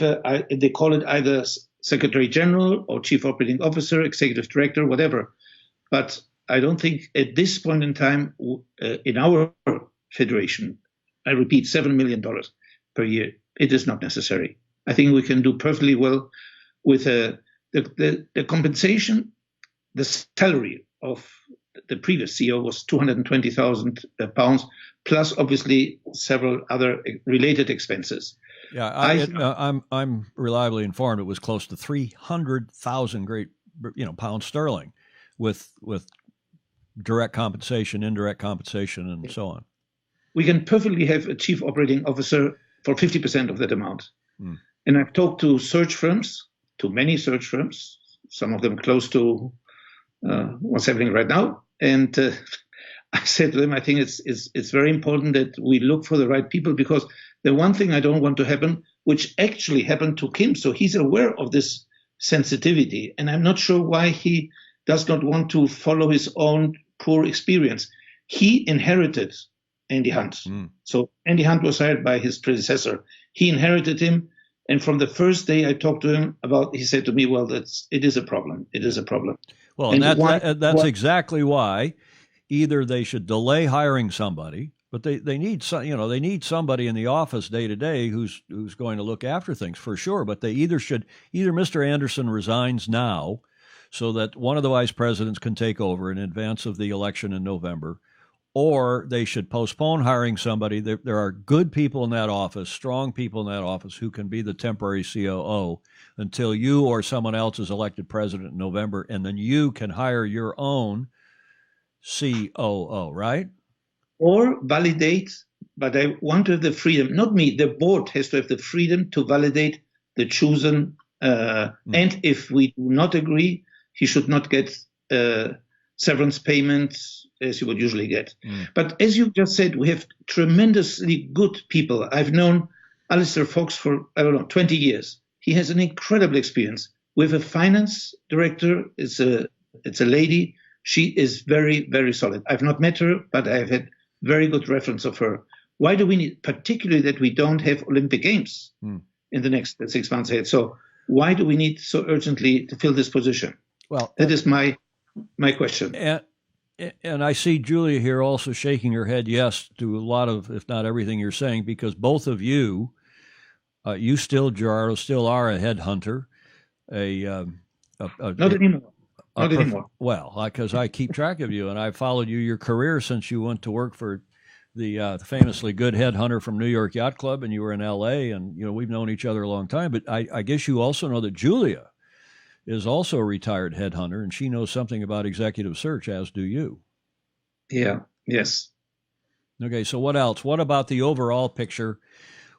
they call it either Secretary General or Chief Operating Officer, Executive Director, whatever. But I don't think at this point in time in our federation, I repeat, $7 million per year, it is not necessary. I think we can do perfectly well with the compensation. The salary of the previous CEO was £220,000, plus obviously several other related expenses. Yeah, I'm reliably informed it was close to 300,000 pounds sterling, with direct compensation, indirect compensation, and so on. We can perfectly have a chief operating officer for 50% of that amount. And I've talked to search firms, to many search firms, some of them close to what's happening right now. And I said to them, I think it's very important that we look for the right people, because the one thing I don't want to happen, which actually happened to Kim, so he's aware of this sensitivity, and I'm not sure why he does not want to follow his own poor experience. He inherited Andy Hunt. So Andy Hunt was hired by his predecessor. He inherited him. And from the first day I talked to him he said to me, well, it is a problem. It is a problem. Well, and that's exactly why either they should delay hiring somebody, but they need they need somebody in the office day to day who's going to look after things for sure. But they either Mr. Anderson resigns now, so that one of the vice presidents can take over in advance of the election in November, or they should postpone hiring somebody. There are good people in that office, strong people in that office who can be the temporary COO until you or someone else is elected president in November, and then you can hire your own COO, right? Or validate, but I wanted the freedom, not me, the board has to have the freedom to validate the chosen, and if we do not agree, he should not get severance payments as you would usually get. But as you just said, we have tremendously good people. I've known Alistair Fox for, 20 years. He has an incredible experience. We have a finance director. It's a lady. She is very, very solid. I've not met her, but I've had very good reference of her. Why do we need, particularly that we don't have Olympic Games in the next 6 months ahead? So why do we need so urgently to fill this position? Well, that is my question. And I see Julia here also shaking her head yes to a lot of, if not everything you're saying, because both of you, you still, Gerardo, still are a headhunter. Not anymore. Not anymore. Well, because I keep track of you, and I've followed your career since you went to work for the famously good headhunter from New York Yacht Club, and you were in L.A., and we've known each other a long time. But I guess you also know that Julia is also a retired headhunter, and she knows something about executive search, as do you. Yeah. Yes. Okay. So what else? What about the overall picture?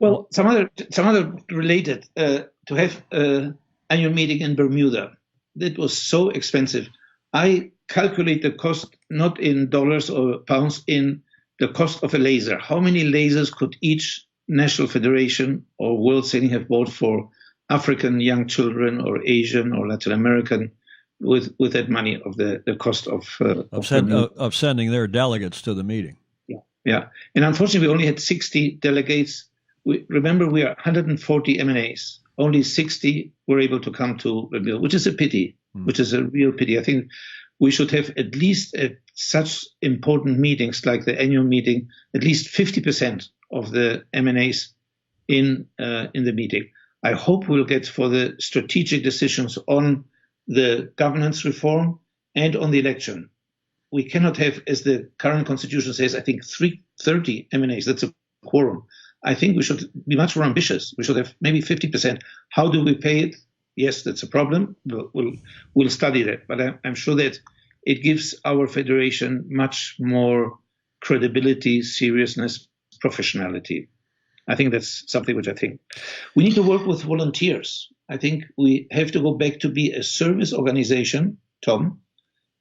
Well, some other related to have annual meeting in Bermuda. That was so expensive. I calculate the cost not in dollars or pounds, in the cost of a laser. How many lasers could each national federation or World Sailing have bought for African young children or Asian or Latin American with that money of the cost of sending their delegates to the meeting? Yeah. And unfortunately, we only had 60 delegates. Remember, we are 140 M&As. Only 60 were able to come to Bermuda, which is a pity, which is a real pity. I think we should have, at least at such important meetings like the annual meeting, at least 50% of the M&As in the meeting. I hope we'll get, for the strategic decisions on the governance reform and on the election. We cannot have, as the current constitution says, I think 30 M&As. That's a quorum. I think we should be much more ambitious. We should have maybe 50%. How do we pay it? Yes, that's a problem. We'll study that. But I'm sure that it gives our federation much more credibility, seriousness, professionality. I think that's something which I think we need to work with volunteers. I think we have to go back to be a service organization, Tom,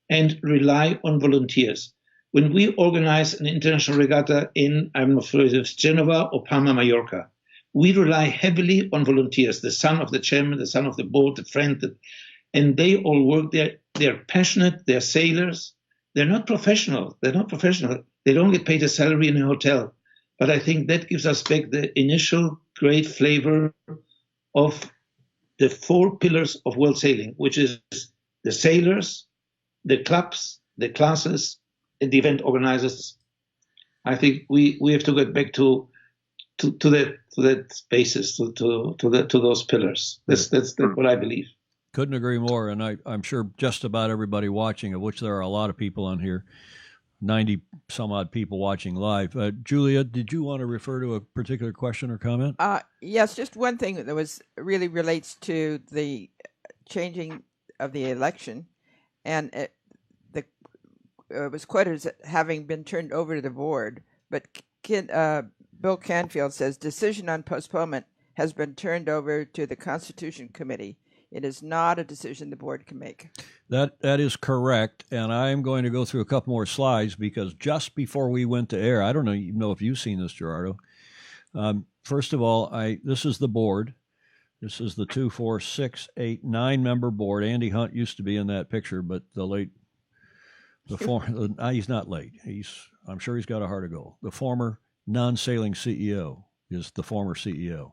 and rely on volunteers. When we organize an international regatta in, I'm not sure if it's Genova or Palma, Mallorca, we rely heavily on volunteers, the son of the chairman, the son of the board, the friend, and they all work there. They're passionate, they're sailors. They're not professional. They don't get paid a salary in a hotel. But I think that gives us back the initial great flavor of the 4 pillars of world sailing, which is the sailors, the clubs, the classes, and the event organizers. I think we have to get back to that basis, to those pillars. That's what I believe. Couldn't agree more, and I'm sure just about everybody watching, of which there are a lot of people on here, 90 some odd people watching live. Julia, did you want to refer to a particular question or comment? Yes, just one thing that really relates to the changing of the election, and it was quoted as having been turned over to the board. But Bill Canfield says decision on postponement has been turned over to the Constitution Committee. It is not a decision the board can make. That is correct, and I'm going to go through a couple more slides because just before we went to air, I don't know if you've seen this, Gerardo. First of all, this is the board. This is the 2, 4, 6, 8, 9-member board. Andy Hunt used to be in that picture, but he's not late. I'm sure he's got a heart of gold. The former non-sailing CEO is the former CEO.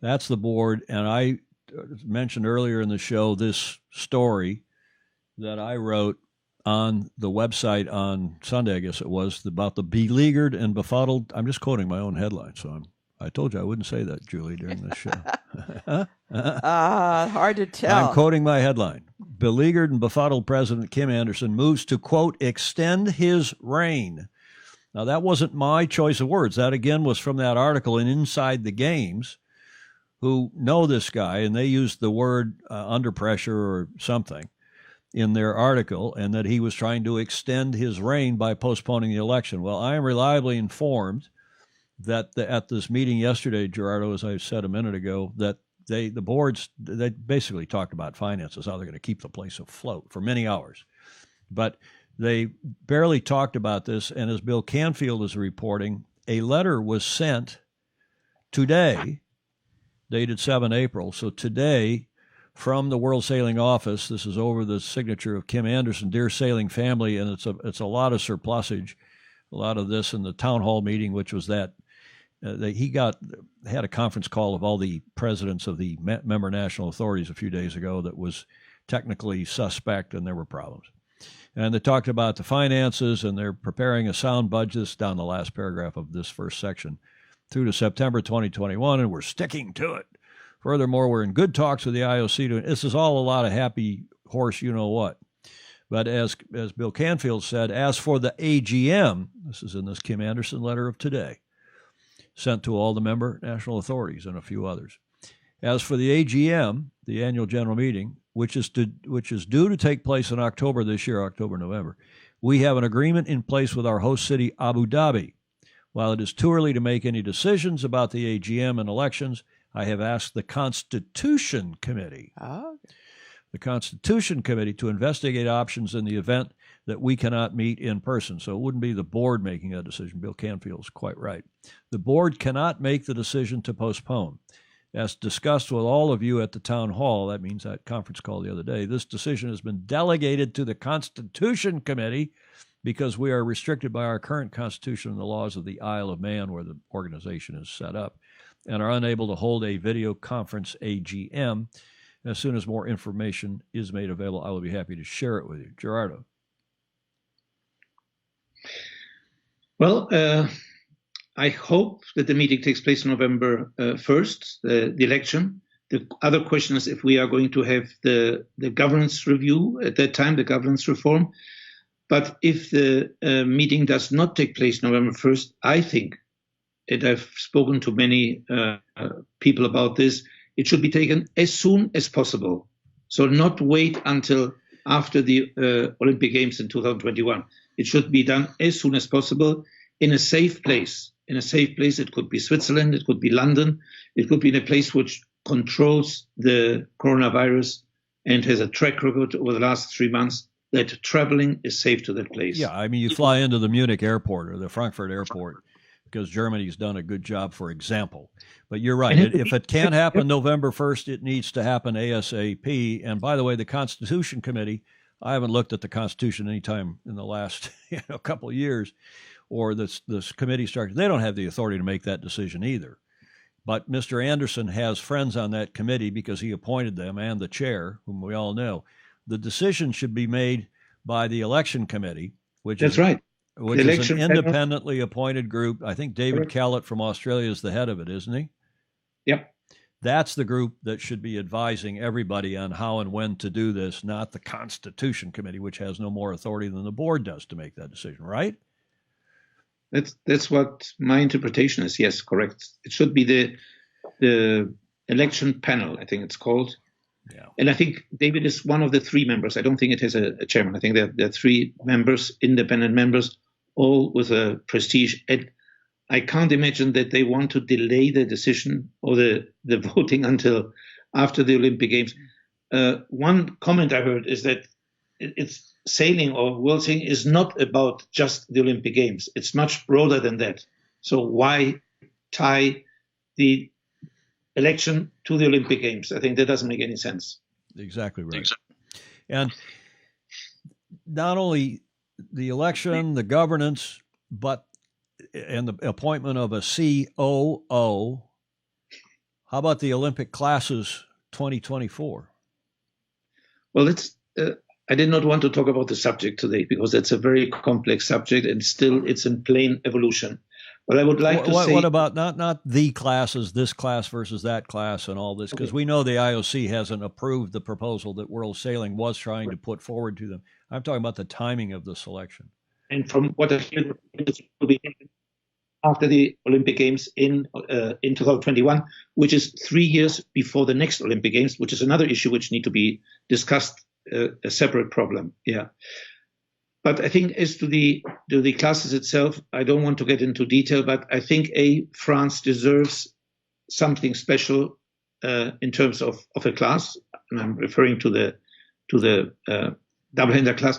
That's the board, and I mentioned earlier in the show this story that I wrote on the website on Sunday, I guess it was, about the beleaguered and befuddled. I'm just quoting my own headline, so I told you I wouldn't say that, Julie, during this show. Hard to tell. I'm quoting my headline. Beleaguered and befuddled President Kim Anderson moves to, quote, extend his reign. Now, that wasn't my choice of words. That, again, was from that article in Inside the Games, who know this guy, and they used the word under pressure or something in their article, and that he was trying to extend his reign by postponing the election. Well, I am reliably informed that at this meeting yesterday, Gerardo, as I said a minute ago, that the boards, they basically talked about finances, how they're going to keep the place afloat for many hours. But they barely talked about this, and as Bill Canfield is reporting, a letter was sent today, dated 7 April. So today, from the World Sailing Office, this is over the signature of Kim Anderson, Dear Sailing Family, and it's a lot of surplusage, a lot of this in the town hall meeting, which was that he had a conference call of all the presidents of the member national authorities a few days ago that was technically suspect, and there were problems. And they talked about the finances, and they're preparing a sound budget down the last paragraph of this first section through to September 2021, and we're sticking to it. Furthermore, we're in good talks with the IOC. This is all a lot of happy horse, you know what. But as Bill Canfield said, as for the AGM, this is in this Kim Anderson letter of today, sent to all the member national authorities and a few others. As for the AGM, the annual general meeting, which is due to take place in October this year, October, November, we have an agreement in place with our host city, Abu Dhabi. While it is too early to make any decisions about the AGM and elections, I have asked the Constitution Committee, the Constitution Committee, to investigate options in the event that we cannot meet in person. So it wouldn't be the board making that decision. Bill Canfield is quite right. The board cannot make the decision to postpone. As discussed with all of you at the town hall, that means that conference call the other day, this decision has been delegated to the Constitution Committee because we are restricted by our current constitution and the laws of the Isle of Man, where the organization is set up, and are unable to hold a video conference AGM. As soon as more information is made available, I will be happy to share it with you. Gerardo. Well, I hope that the meeting takes place on November 1st, the election. The other question is if we are going to have the governance review at that time, the governance reform. But if the meeting does not take place November 1st, I think, and I've spoken to many people about this, it should be taken as soon as possible. So not wait until after the Olympic Games in 2021. It should be done as soon as possible in a safe place. In a safe place, it could be Switzerland, it could be London, it could be in a place which controls the coronavirus and has a track record over the last 3 months that traveling is safe to that place. Yeah, I mean, you fly into the Munich airport or the Frankfurt airport because Germany's done a good job, for example. But you're right. If it can't happen November 1st, it needs to happen ASAP. And by the way, the Constitution Committee, I haven't looked at the Constitution any time in the last couple of years, or this committee structure. They don't have the authority to make that decision either. But Mr. Anderson has friends on that committee because he appointed them and the chair, whom we all know. The decision should be made by the election committee, which is an independently appointed group. I think David Callett from Australia is the head of it, isn't he? Yep. That's the group that should be advising everybody on how and when to do this, not the Constitution Committee, which has no more authority than the board does to make that decision, right? That's what my interpretation is. Yes, correct. It should be the election panel, I think it's called. Yeah. And I think David is one of the 3 members. I don't think it has a chairman. I think there are 3 members, independent members, all with a prestige. And I can't imagine that they want to delay the decision or the voting until after the Olympic Games. One comment I heard is that it's sailing or world sailing is not about just the Olympic Games. It's much broader than that. So why tie the election to the Olympic Games? I think that doesn't make any sense. Exactly right. And not only the election, the governance, and the appointment of a COO. How about the Olympic classes 2024? Well, I did not want to talk about the subject today because it's a very complex subject and still it's in plain evolution. But I would like to say... What about not the classes, this class versus that class and all this? Because we know the IOC hasn't approved the proposal that World Sailing was trying to put forward to them. I'm talking about the timing of the selection. And from what I hear, it will be after the Olympic Games in 2021, which is 3 years before the next Olympic Games, which is another issue which need to be discussed, a separate problem. Yeah. But I think as to the classes itself, I don't want to get into detail, but I think France deserves something special in terms of a class, and I'm referring to the double-hander class.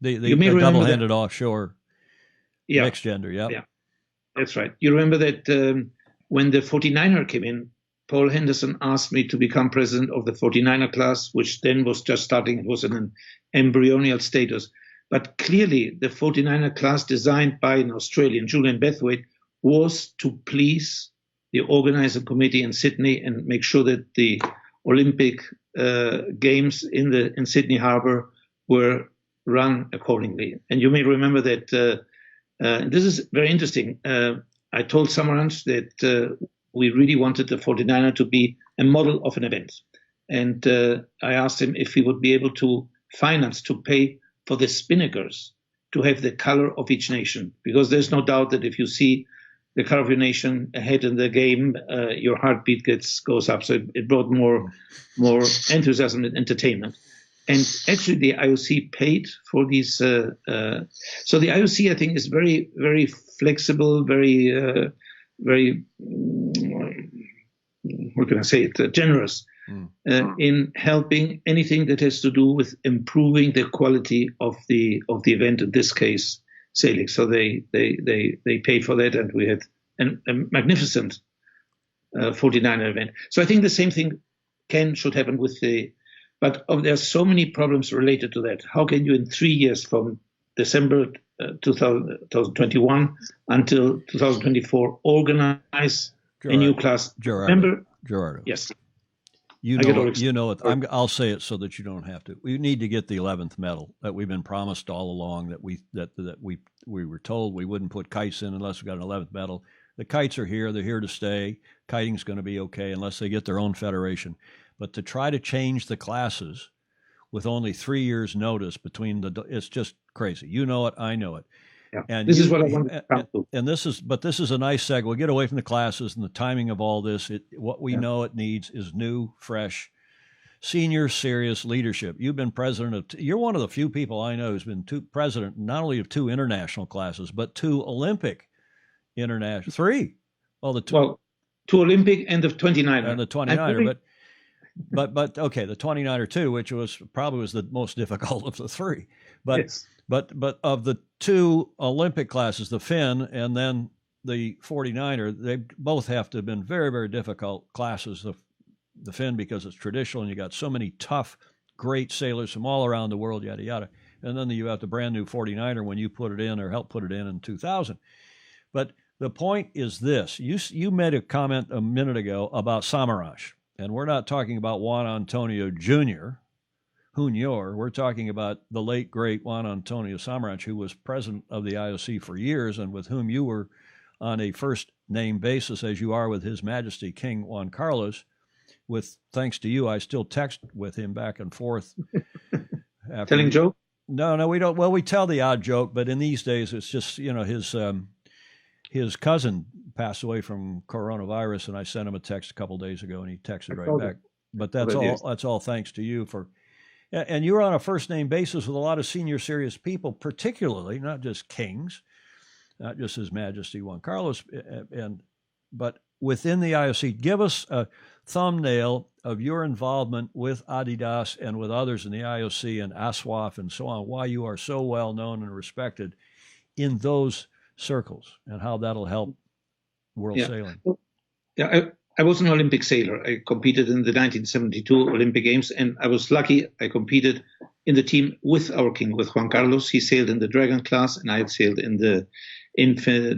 The double-handed offshore mixed gender, yeah, that's right. You remember that when the 49er came in, Paul Henderson asked me to become president of the 49er class, which then was just starting. It was in an embryonial status. But clearly, the 49er class designed by an Australian, Julian Bethwaite, was to please the organizing committee in Sydney and make sure that the Olympic Games in Sydney Harbour were run accordingly. And you may remember that this is very interesting. I told Samaranch that we really wanted the 49er to be a model of an event. And I asked him if he would be able to finance, to pay for the spinnakers to have the color of each nation. Because there's no doubt that if you see the color of your nation ahead in the game, your heartbeat goes up. So it brought more enthusiasm and entertainment. And actually, the IOC paid for these. So the IOC, I think, is very, very flexible, very, what can I say it, generous in helping anything that has to do with improving the quality of the event. In this case, sailing. So they paid for that, and we had a magnificent 49er event. So I think the same thing should happen with the. But there's so many problems related to that. How can you, in 3 years, from December 2021 until 2024, organize a new class? Gerardo. Yes. You know it. I'll say it so that you don't have to. We need to get the 11th medal that we've been promised all along. That we were told we wouldn't put kites in unless we got an 11th medal. The kites are here. They're here to stay. Kiting's going to be okay unless they get their own federation. But to try to change the classes with only 3 years' notice it's just crazy. You know it. I know it. Yeah. And this is what I want to come to. And this is a nice segue. We'll get away from the classes and the timing of all this. What we know it needs is new, fresh, senior, serious leadership. You've been you're one of the few people I know who's been president, not only of 2 international classes, but 2 Olympic international, 3. Well, 2 Olympic and the 29er. And the 29er, but okay, the 29er too, which probably was the most difficult of the 3. But yes. But of the 2 Olympic classes, the Finn and then the 49er, they both have to have been very, very difficult classes. The Finn, because it's traditional and you got so many tough, great sailors from all around the world, yada, yada. And then you have the brand new 49er when you put it in or helped put it in 2000. But the point is this. You made a comment a minute ago about Samaranch, and we're not talking about Juan Antonio Jr., Junior. We're talking about the late, great Juan Antonio Samaranch, who was president of the IOC for years and with whom you were on a first-name basis, as you are with His Majesty King Juan Carlos. Thanks to you, I still text with him back and forth. Telling joke? No, we don't. Well, we tell the odd joke, but in these days, it's just, his cousin passed away from coronavirus, and I sent him a text a couple of days ago, and he texted right back. But that's all thanks to you for. And you're on a first-name basis with a lot of senior, serious people, particularly not just kings, not just His Majesty Juan Carlos, but within the IOC. Give us a thumbnail of your involvement with Adidas and with others in the IOC and ASWAF and so on, why you are so well known and respected in those circles and how that'll help world sailing. Yeah, I was an Olympic sailor. I competed in the 1972 Olympic Games, and I was lucky. I competed in the team with our king, with Juan Carlos. He sailed in the Dragon class, and I had sailed in the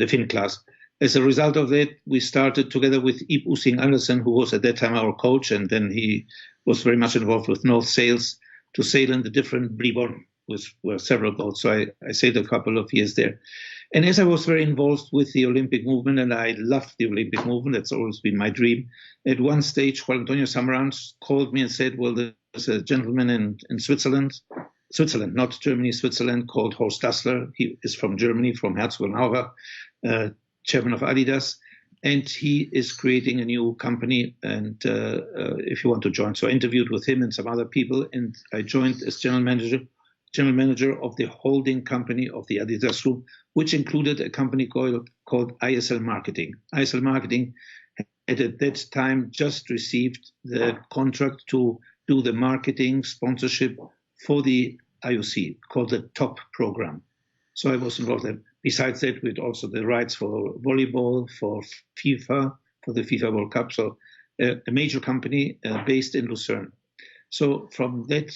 Finn class. As a result of that, we started together with Ib Using Andersen, who was at that time our coach, and then he was very much involved with North Sails to sail in the different Bribon, which were several boats. So I sailed a couple of years there. And as I was very involved with the Olympic movement, and I loved the Olympic movement, that's always been my dream. At one stage, Juan Antonio Samaranch called me and said, well, there's a gentleman in Switzerland, not Germany, Switzerland, called Horst Dassler. He is from Germany, from Herzogenaurach, chairman of Adidas. And he is creating a new company, and if you want to join. So I interviewed with him and some other people, and I joined as general manager of the holding company of the Adidas Group, which included a company called ISL Marketing. ISL Marketing had at that time just received the contract to do the marketing sponsorship for the IOC, called the TOP program. So I was involved in. Besides that, we had also the rights for volleyball, for FIFA, for the FIFA World Cup. So a major company based in Lucerne. So from that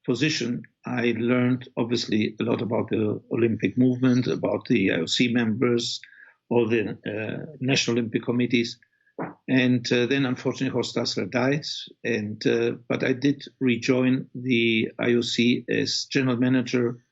position, I learned obviously a lot about the Olympic movement, about the IOC members, all the national Olympic committees. And then unfortunately Horst Dassler died, but I did rejoin the IOC as general manager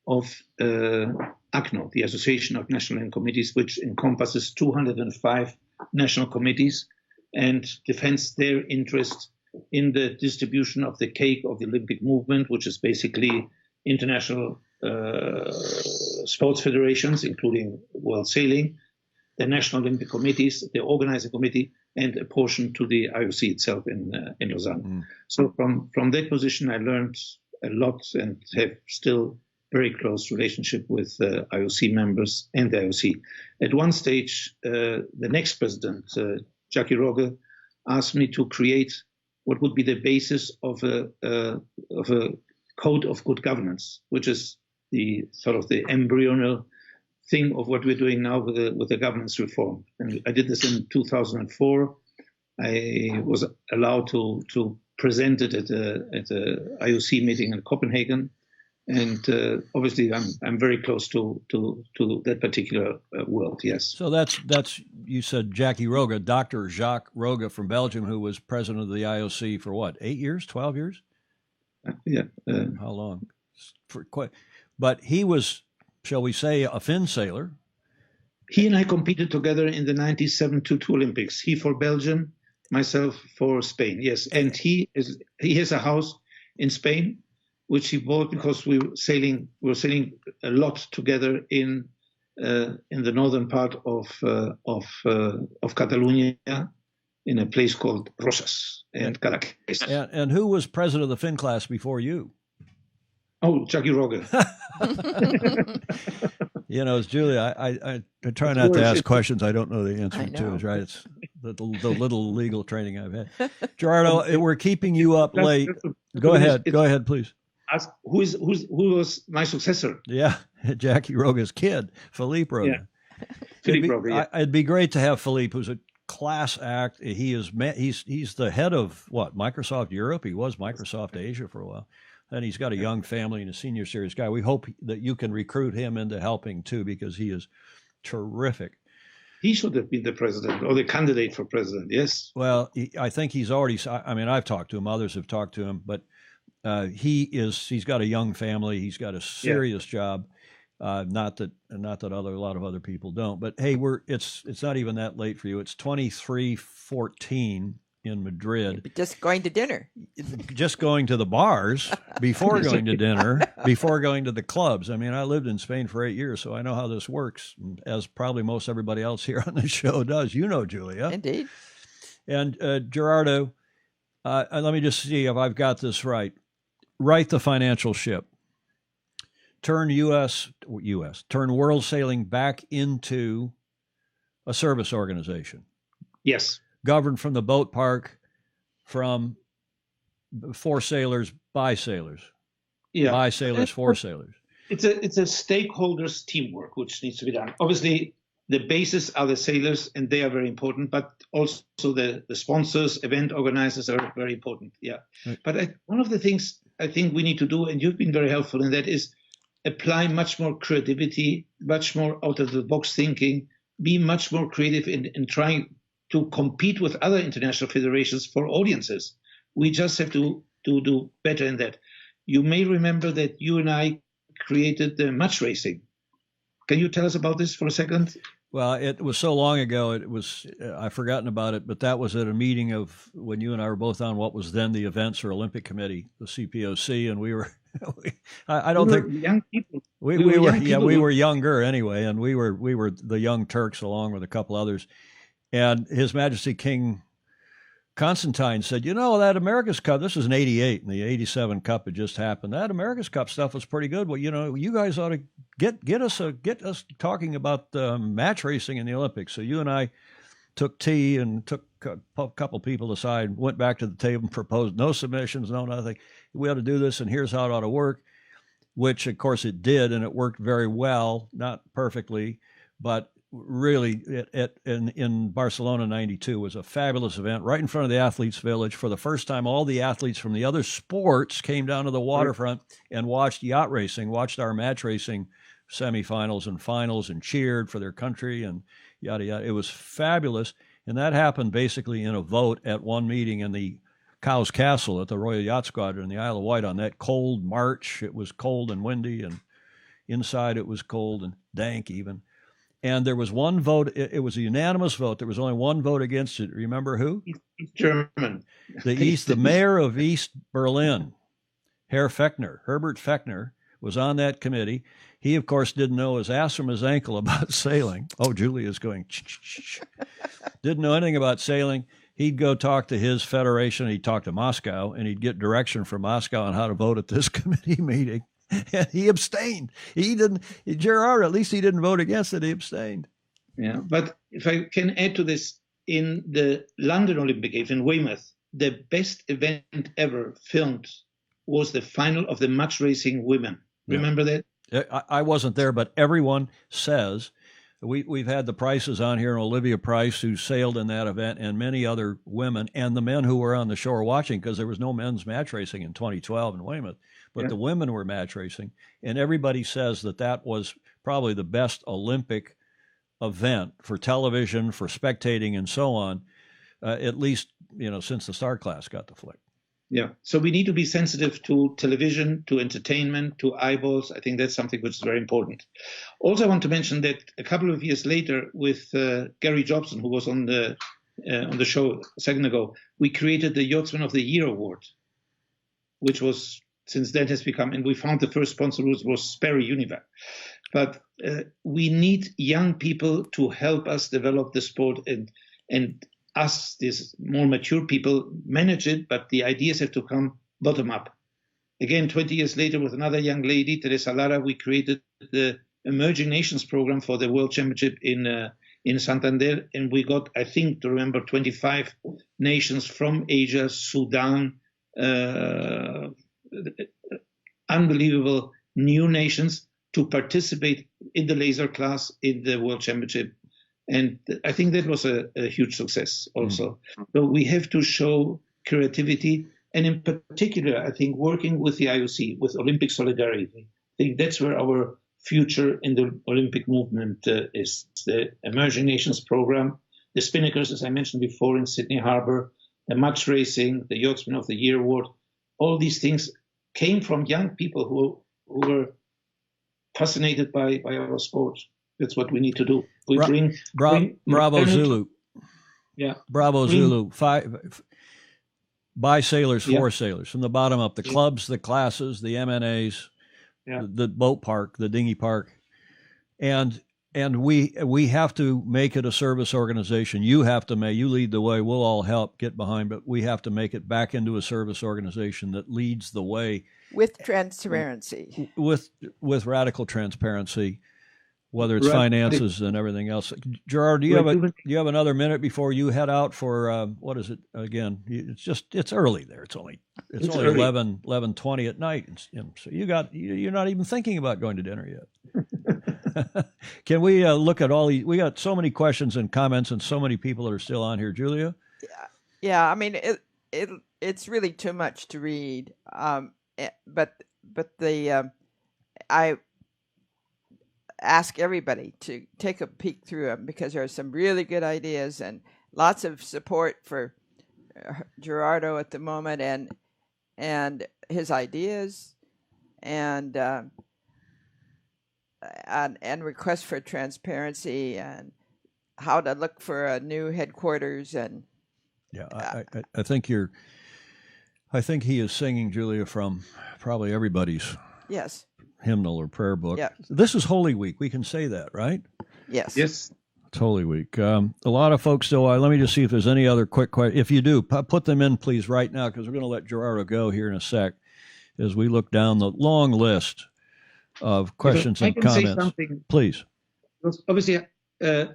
of ACNO, the Association of National Olympic Committees, which encompasses 205 national committees and defends their interest in the distribution of the cake of the Olympic movement, which is basically international sports federations, including World Sailing, the National Olympic Committees, the organizing committee, and a portion to the IOC itself in Lausanne. So from that position, I learned a lot and have still very close relationship with IOC members and the IOC. At one stage, the next president, Jackie Rogge, asked me to create what would be the basis of a code of good governance, which is the sort of the embryonal thing of what we're doing now with the governance reform. And I did this in 2004. I was allowed to present it at a IOC meeting in Copenhagen, and obviously I'm very close to that particular world. Yes. So that's you said Jackie Rogge, Dr. Jacques Rogge from Belgium, who was president of the IOC for what, 8 years, 12 years? Yeah. How long? For quite. But he was, shall we say, a Finn sailor. He and I competed together in the 1972 Olympics. He for Belgium, myself for Spain. Yes, and he has a house in Spain, which he bought because we were sailing a lot together in the northern part of Catalonia, in a place called Rosas and Caracas. And who was president of the Finn class before you? Oh, Jackie Rogge. You know, it's Julia. I try not to ask questions I don't know the answer to. Right? It's the little legal training I've had. Gerardo, we're keeping you up late. Go ahead. Go ahead, please. Ask who was my successor? Yeah, Jackie Rogge's kid, Philippe Rogge. Yeah. Philippe Rogge. Yeah. It'd be great to have Philippe, who's a class act. He's the head of what, Microsoft Europe. He was Microsoft Asia for a while. And he's got a young family and a senior series guy. We hope that you can recruit him into helping too, because he is terrific. He should have been the president or the candidate for president. Yes. Well, I think he's already. I mean, I've talked to him. Others have talked to him, but he's got a young family. He's got a serious job. Not that a lot of other people don't. But hey, it's not even that late for you. It's 23:14 in Madrid. Just going to dinner. Just going to the bars before going to dinner, before going to the clubs. I mean, I lived in Spain for 8 years, so I know how this works, as probably most everybody else here on the show does. You know, Julia. Indeed. And Gerardo, let me just see if I've got this right. Right the financial ship. Turn turn world sailing back into a service organization. Yes. Governed from the boat park, for sailors, by sailors. Yeah. By sailors, for sailors. It's a stakeholders teamwork which needs to be done. Obviously, the basis are the sailors, and they are very important, but also the sponsors, event organizers are very important. Yeah. Right. But one of the things I think we need to do, and you've been very helpful in that, is apply much more creativity, much more out of the box thinking, be much more creative in trying to compete with other international federations for audiences. We just have to do better in that. You may remember that you and I created the match racing. Can you tell us about this for a second? Well, it was so long ago, I've forgotten about it, but that was at a meeting of when you and I were both on what was then the Events or Olympic Committee, the CPOC, and we were, I don't think young people. We were younger anyway, and we were the Young Turks along with a couple others. And His Majesty King Constantine said, you know, that America's Cup, this was in 88, and the 87 Cup had just happened. That America's Cup stuff was pretty good. Well, you know, you guys ought to get us talking about match racing in the Olympics. So you and I took tea and took a couple people aside, went back to the table and proposed no submissions, no nothing. We ought to do this, and here's how it ought to work, which, of course, it did, and it worked very well, not perfectly, but really in Barcelona 92 was a fabulous event right in front of the Athletes Village. For the first time, all the athletes from the other sports came down to the waterfront and watched yacht racing, watched our match racing semifinals and finals, and cheered for their country and yada yada. It was fabulous, and that happened basically in a vote at one meeting in the Cowes Castle at the Royal Yacht Squadron in the Isle of Wight on that cold March. It was cold and windy, and inside it was cold and dank even. And there was one vote. It was a unanimous vote. There was only one vote against it. Remember who? East German. The mayor of East Berlin, Herbert Fechner, was on that committee. He, of course, didn't know his ass from his ankle about sailing. Oh, Julia's going, didn't know anything about sailing. he'd go talk to his federation. He'd talk to Moscow, and he'd get direction from Moscow on how to vote at this committee meeting. And he abstained. He didn't. Gerard, at least he didn't vote against it. He abstained. Yeah, but if I can add to this, in the London Olympic Games in Weymouth, the best event ever filmed was the final of the match racing women. Remember that? I wasn't there, but everyone says we've had the Prices on here, and Olivia Price, who sailed in that event, and many other women, and the men who were on the shore watching, because there was no men's match racing in 2012 in Weymouth, but the women were match racing, and everybody says that was probably the best Olympic event for television, for spectating, and so on, at least since the Star Class got the flick. Yeah. So we need to be sensitive to television, to entertainment, to eyeballs. I think that's something which is very important. Also, I want to mention that a couple of years later, with Gary Jobson, who was on the show a second ago, we created the Yachtsman of the Year Award, which was since then has become, and we found the first sponsor was Sperry Univac. But we need young people to help us develop the sport, and us, these more mature people, manage it, but the ideas have to come bottom up. Again, 20 years later, with another young lady, Teresa Lara, we created the Emerging Nations program for the World Championship in Santander, and we got, I think, to remember, 25 nations from Asia, Sudan, unbelievable new nations to participate in the laser class in the World Championship. And I think that was a huge success also. So we have to show creativity, and in particular, I think working with the IOC, with Olympic solidarity. I think that's where our future in the Olympic movement is. The Emerging Nations program, the Spinnakers, as I mentioned before, in Sydney Harbor, the match racing, the Yachtsman of the Year Award, all these things came from young people who were fascinated by our sport. That's what we need to do. We Bravo Zulu. Yeah. Bravo Zulu. By sailors, for sailors, from the bottom up. The clubs, the classes, the MNAs, the boat park, the dinghy park. And we have to make it a service organization. You lead the way. We'll all help get behind, but we have to make it back into a service organization that leads the way. With transparency. With radical transparency, whether it's finances and everything else. Gerard, do you have another minute before you head out for what is it again? It's early there. It's only 11:20 at night, and so you're not even thinking about going to dinner yet. Can we look at all these? We got so many questions and comments, and so many people that are still on here. Julia? Yeah. I mean, it's really too much to read. But I ask everybody to take a peek through them, because there are some really good ideas and lots of support for Gerardo at the moment and his ideas and requests for transparency and how to look for a new headquarters and. Yeah, I think he is singing, Julia, from probably everybody's hymnal or prayer book. Yeah. This is Holy Week. We can say that, right? Yes. Yes. It's Holy Week. A lot of folks still, let me just see if there's any other quick questions. If you do, put them in, please, right now, because we're going to let Gerardo go here in a sec as we look down the long list of questions and comments. I can say something. Please. Obviously,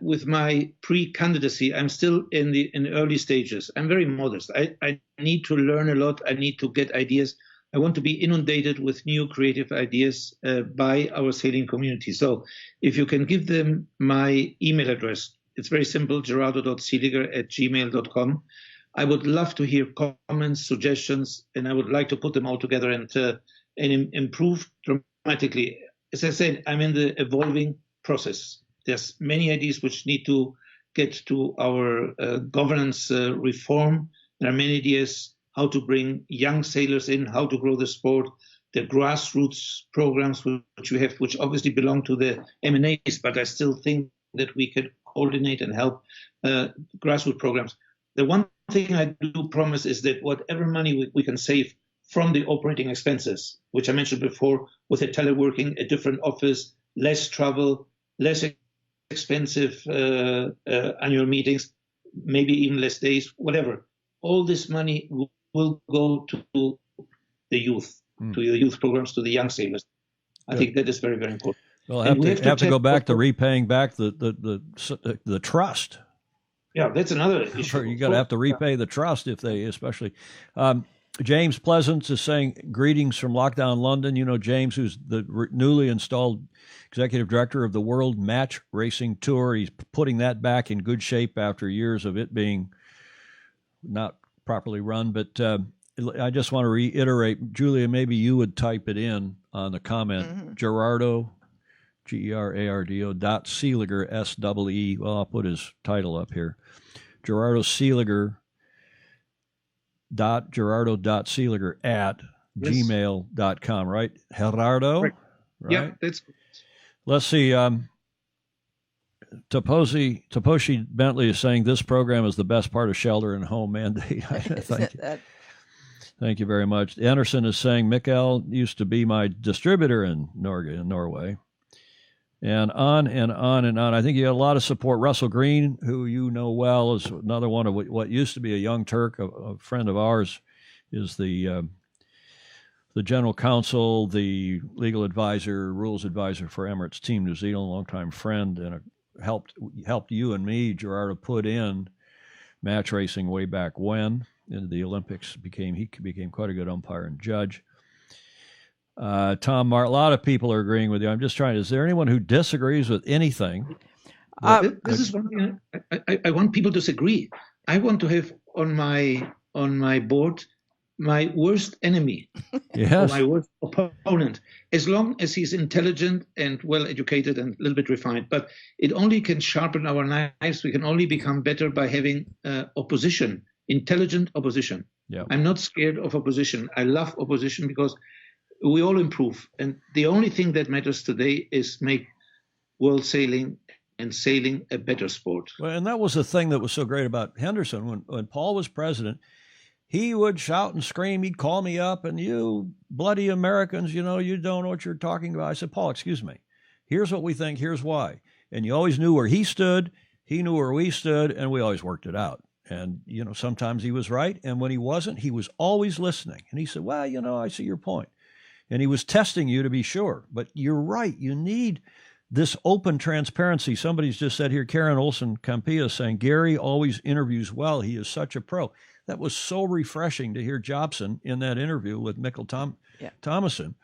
with my pre-candidacy, I'm still in the early stages. I'm very modest. I need to learn a lot. I need to get ideas. I want to be inundated with new creative ideas by our sailing community. So if you can give them my email address, it's very simple, gerardo.seeliger@gmail.com. I would love to hear comments, suggestions, and I would like to put them all together and improve dramatically. As I said, I'm in the evolving process. There's many ideas which need to get to our governance reform. There are many ideas how to bring young sailors in, how to grow the sport, the grassroots programs which we have, which obviously belong to the MNAs, but I still think that we can coordinate and help grassroots programs. The one thing I do promise is that whatever money we can save from the operating expenses, which I mentioned before, with the teleworking, a different office, less travel, less expensive annual meetings, maybe even less days, whatever. All this money will go to the youth, to the youth programs, to the young sailors. I think that is very, very important. Well, have to go back to repaying back the trust. Yeah, that's another issue. You got to have to repay the trust if they, especially. James Pleasance is saying, greetings from lockdown London. You know James, who's the newly installed executive director of the World Match Racing Tour. He's putting that back in good shape after years of it being not properly run. But I just want to reiterate, Julia, maybe you would type it in on the comment. Gerardo, Gerardo Seeliger, SEE. Well, I'll put his title up here. Gerardo Seeliger. Gerardo.Seeliger at gmail.com, right? Gerardo? Right. Yeah, that's good. Let's see. Taposhi Bentley is saying this program is the best part of shelter and home mandate. Thank you. Thank you very much. Anderson is saying Mikkel used to be my distributor in Norway. And on and on and on. I think you had a lot of support. Russell Green, who you know well, is another one of what used to be a young Turk, a friend of ours, is the general counsel, the legal advisor, rules advisor for Emirates Team New Zealand, longtime friend, and helped you and me, Gerardo, put in match racing way back when. In the Olympics, he became quite a good umpire and judge. Tom Martin, a lot of people are agreeing with you. I'm just trying. Is there anyone who disagrees with anything? This is one thing I want people to disagree. I want to have on my board my worst enemy, yes, or my worst opponent, as long as he's intelligent and well educated and a little bit refined. But it only can sharpen our knives. We can only become better by having opposition, intelligent opposition. Yeah. I'm not scared of opposition. I love opposition because we all improve. And the only thing that matters today is make world sailing and sailing a better sport. Well, and that was the thing that was so great about Henderson. When Paul was president, he would shout and scream. He'd call me up, and you bloody Americans, you don't know what you're talking about. I said, Paul, excuse me. Here's what we think. Here's why. And you always knew where he stood. He knew where we stood, and we always worked it out. And, sometimes he was right. And when he wasn't, he was always listening. And he said, well, I see your point. And he was testing you to be sure. But you're right. You need this open transparency. Somebody's just said here, Karen Olson-Campia saying, Gary always interviews well. He is such a pro. That was so refreshing to hear Jobson in that interview with Mikkel Thomason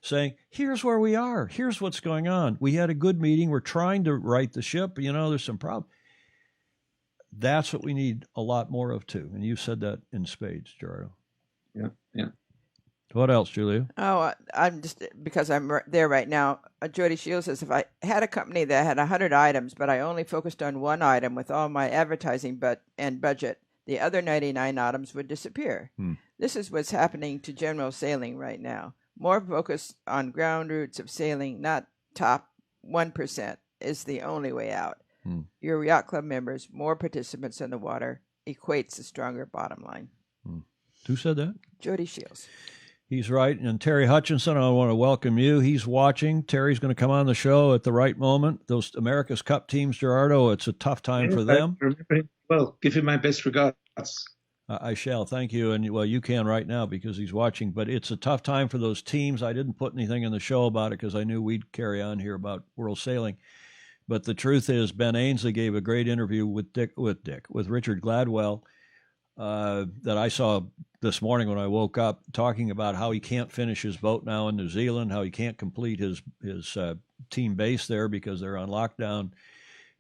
saying, here's where we are. Here's what's going on. We had a good meeting. We're trying to right the ship. There's some problem. That's what we need a lot more of, too. And you said that in spades, Gerardo. Yeah. What else, Julia? Oh, I'm just, because I'm there right now. Jody Shields says, if I had a company that had 100 items, but I only focused on one item with all my advertising and budget, the other 99 items would disappear. This is what's happening to general sailing right now. More focus on ground routes of sailing, not top 1%, is the only way out. Your yacht club members, more participants in the water, equates a stronger bottom line. Who said that? Jody Shields. He's right. And Terry Hutchinson, I want to welcome you. He's watching. Terry's going to come on the show at the right moment. Those America's Cup teams, Gerardo, it's a tough time for them. Well, give him my best regards. I shall. Thank you. And, well, you can right now because he's watching. But it's a tough time for those teams. I didn't put anything in the show about it because I knew we'd carry on here about world sailing. But the truth is, Ben Ainsley gave a great interview with Richard Gladwell that I saw this morning when I woke up, talking about how he can't finish his boat now in New Zealand, how he can't complete his team base there because they're on lockdown.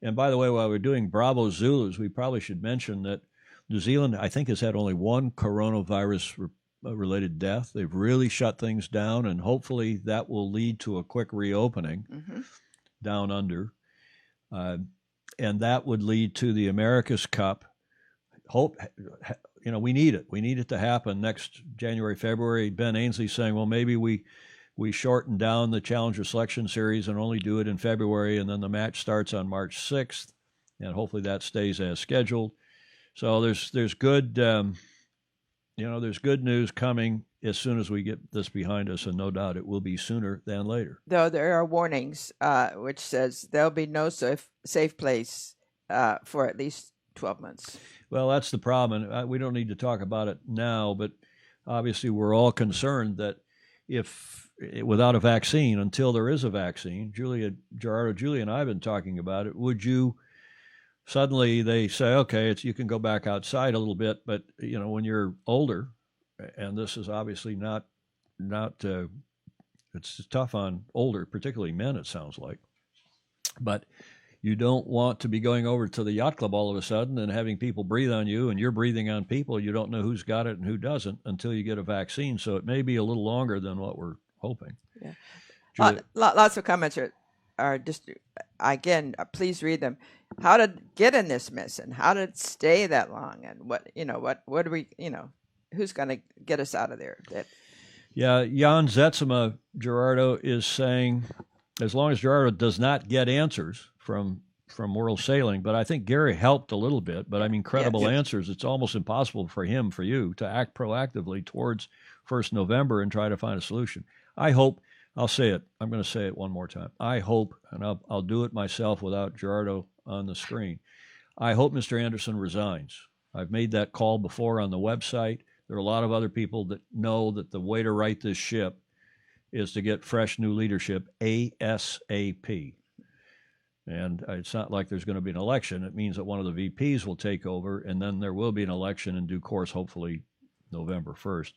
And by the way, while we're doing Bravo Zulus, we probably should mention that New Zealand, I think, has had only one coronavirus-related death. They've really shut things down, and hopefully that will lead to a quick reopening down under. And that would lead to the America's Cup. We need it. We need it to happen next January, February. Ben Ainsley saying, well, maybe we shorten down the Challenger Selection Series and only do it in February, and then the match starts on March 6th, and hopefully that stays as scheduled. So there's good, there's good news coming as soon as we get this behind us, and no doubt it will be sooner than later. Though there are warnings, which says there'll be no safe place for at least 12 months. Well, that's the problem. And we don't need to talk about it now, but obviously we're all concerned that if without a vaccine, until there is a vaccine, Gerardo, Julia, and I have been talking about it, would you suddenly they say, okay, you can go back outside a little bit, but when you're older, and this is obviously not it's tough on older, particularly men, it sounds like, but you don't want to be going over to the yacht club all of a sudden and having people breathe on you, and you're breathing on people. You don't know who's got it and who doesn't until you get a vaccine. So it may be a little longer than what we're hoping. Yeah. Lots of comments are just, again, please read them. How to get in this mess and how to stay that long, and what do we, who's going to get us out of there? Yeah, Jan Zetsema, Gerardo, is saying, as long as Gerardo does not get answers from World Sailing, but I think Gary helped a little bit, but I mean, credible answers, it's almost impossible for you to act proactively towards 1st November and try to find a solution. I hope, I'll say it, I'm going to say it one more time. I hope, and I'll do it myself without Gerardo on the screen, I hope Mr. Anderson resigns. I've made that call before on the website. There are a lot of other people that know that the way to right this ship is to get fresh new leadership ASAP. And it's not like there's going to be an election. It means that one of the VPs will take over, and then there will be an election in due course, hopefully November 1st.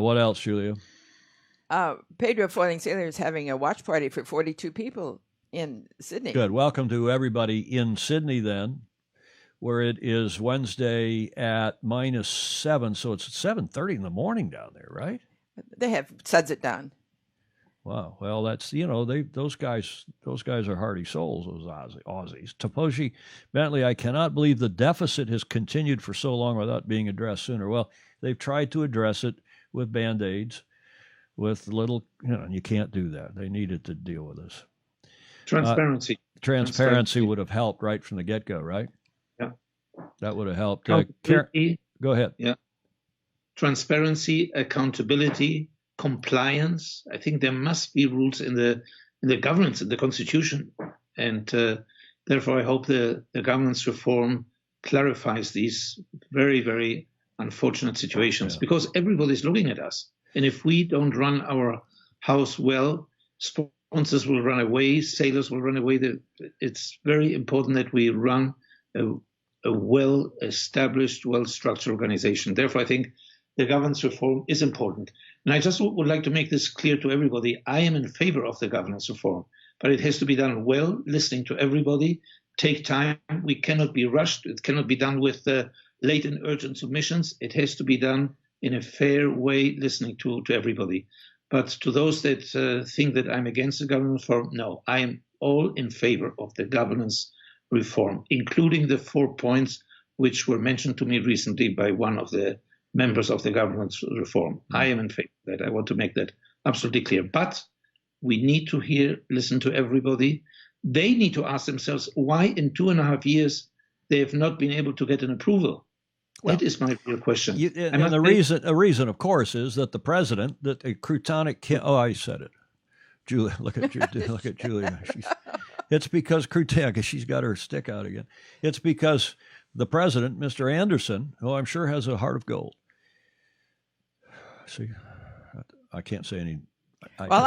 What else, Julia? Pedro Foiling Sailor is having a watch party for 42 people in Sydney. Good. Welcome to everybody in Sydney then, where it is Wednesday at -7, so it's 7:30 in the morning down there, right? They have suds it down. Wow. Well, that's, those guys are hardy souls, those Aussies. Taposhi Bentley, I cannot believe the deficit has continued for so long without being addressed sooner. Well, they've tried to address it with Band-Aids, with little, you can't do that. They needed to deal with this. Transparency. Transparency would have helped right from the get-go, right? Yeah. That would have helped. Go ahead. Yeah. Transparency, accountability, compliance. I think there must be rules in the governance, in the constitution. And therefore, I hope the governance reform clarifies these very, very unfortunate situations, because everybody's looking at us. And if we don't run our house well, sponsors will run away, sailors will run away. It's very important that we run a well-established, well-structured organization. Therefore, I think the governance reform is important. And I just would like to make this clear to everybody. I am in favor of the governance reform, but it has to be done well, listening to everybody, take time. We cannot be rushed. It cannot be done with late and urgent submissions. It has to be done in a fair way, listening to everybody. But to those that think that I'm against the governance reform, no, I am all in favor of the governance reform, including the 4 points which were mentioned to me recently by one of the members of the governance reform. I am in favor of that. I want to make that absolutely clear. But we need to listen to everybody. They need to ask themselves why in 2.5 years they have not been able to get an approval. That is my real question. And the reason, of course, is that the president, that a Crutonic, I said it. Julia, look at Julia. It's because Crutonic, she's got her stick out again. It's because the president, Mr. Anderson, who I'm sure has a heart of gold. See, I can't say any.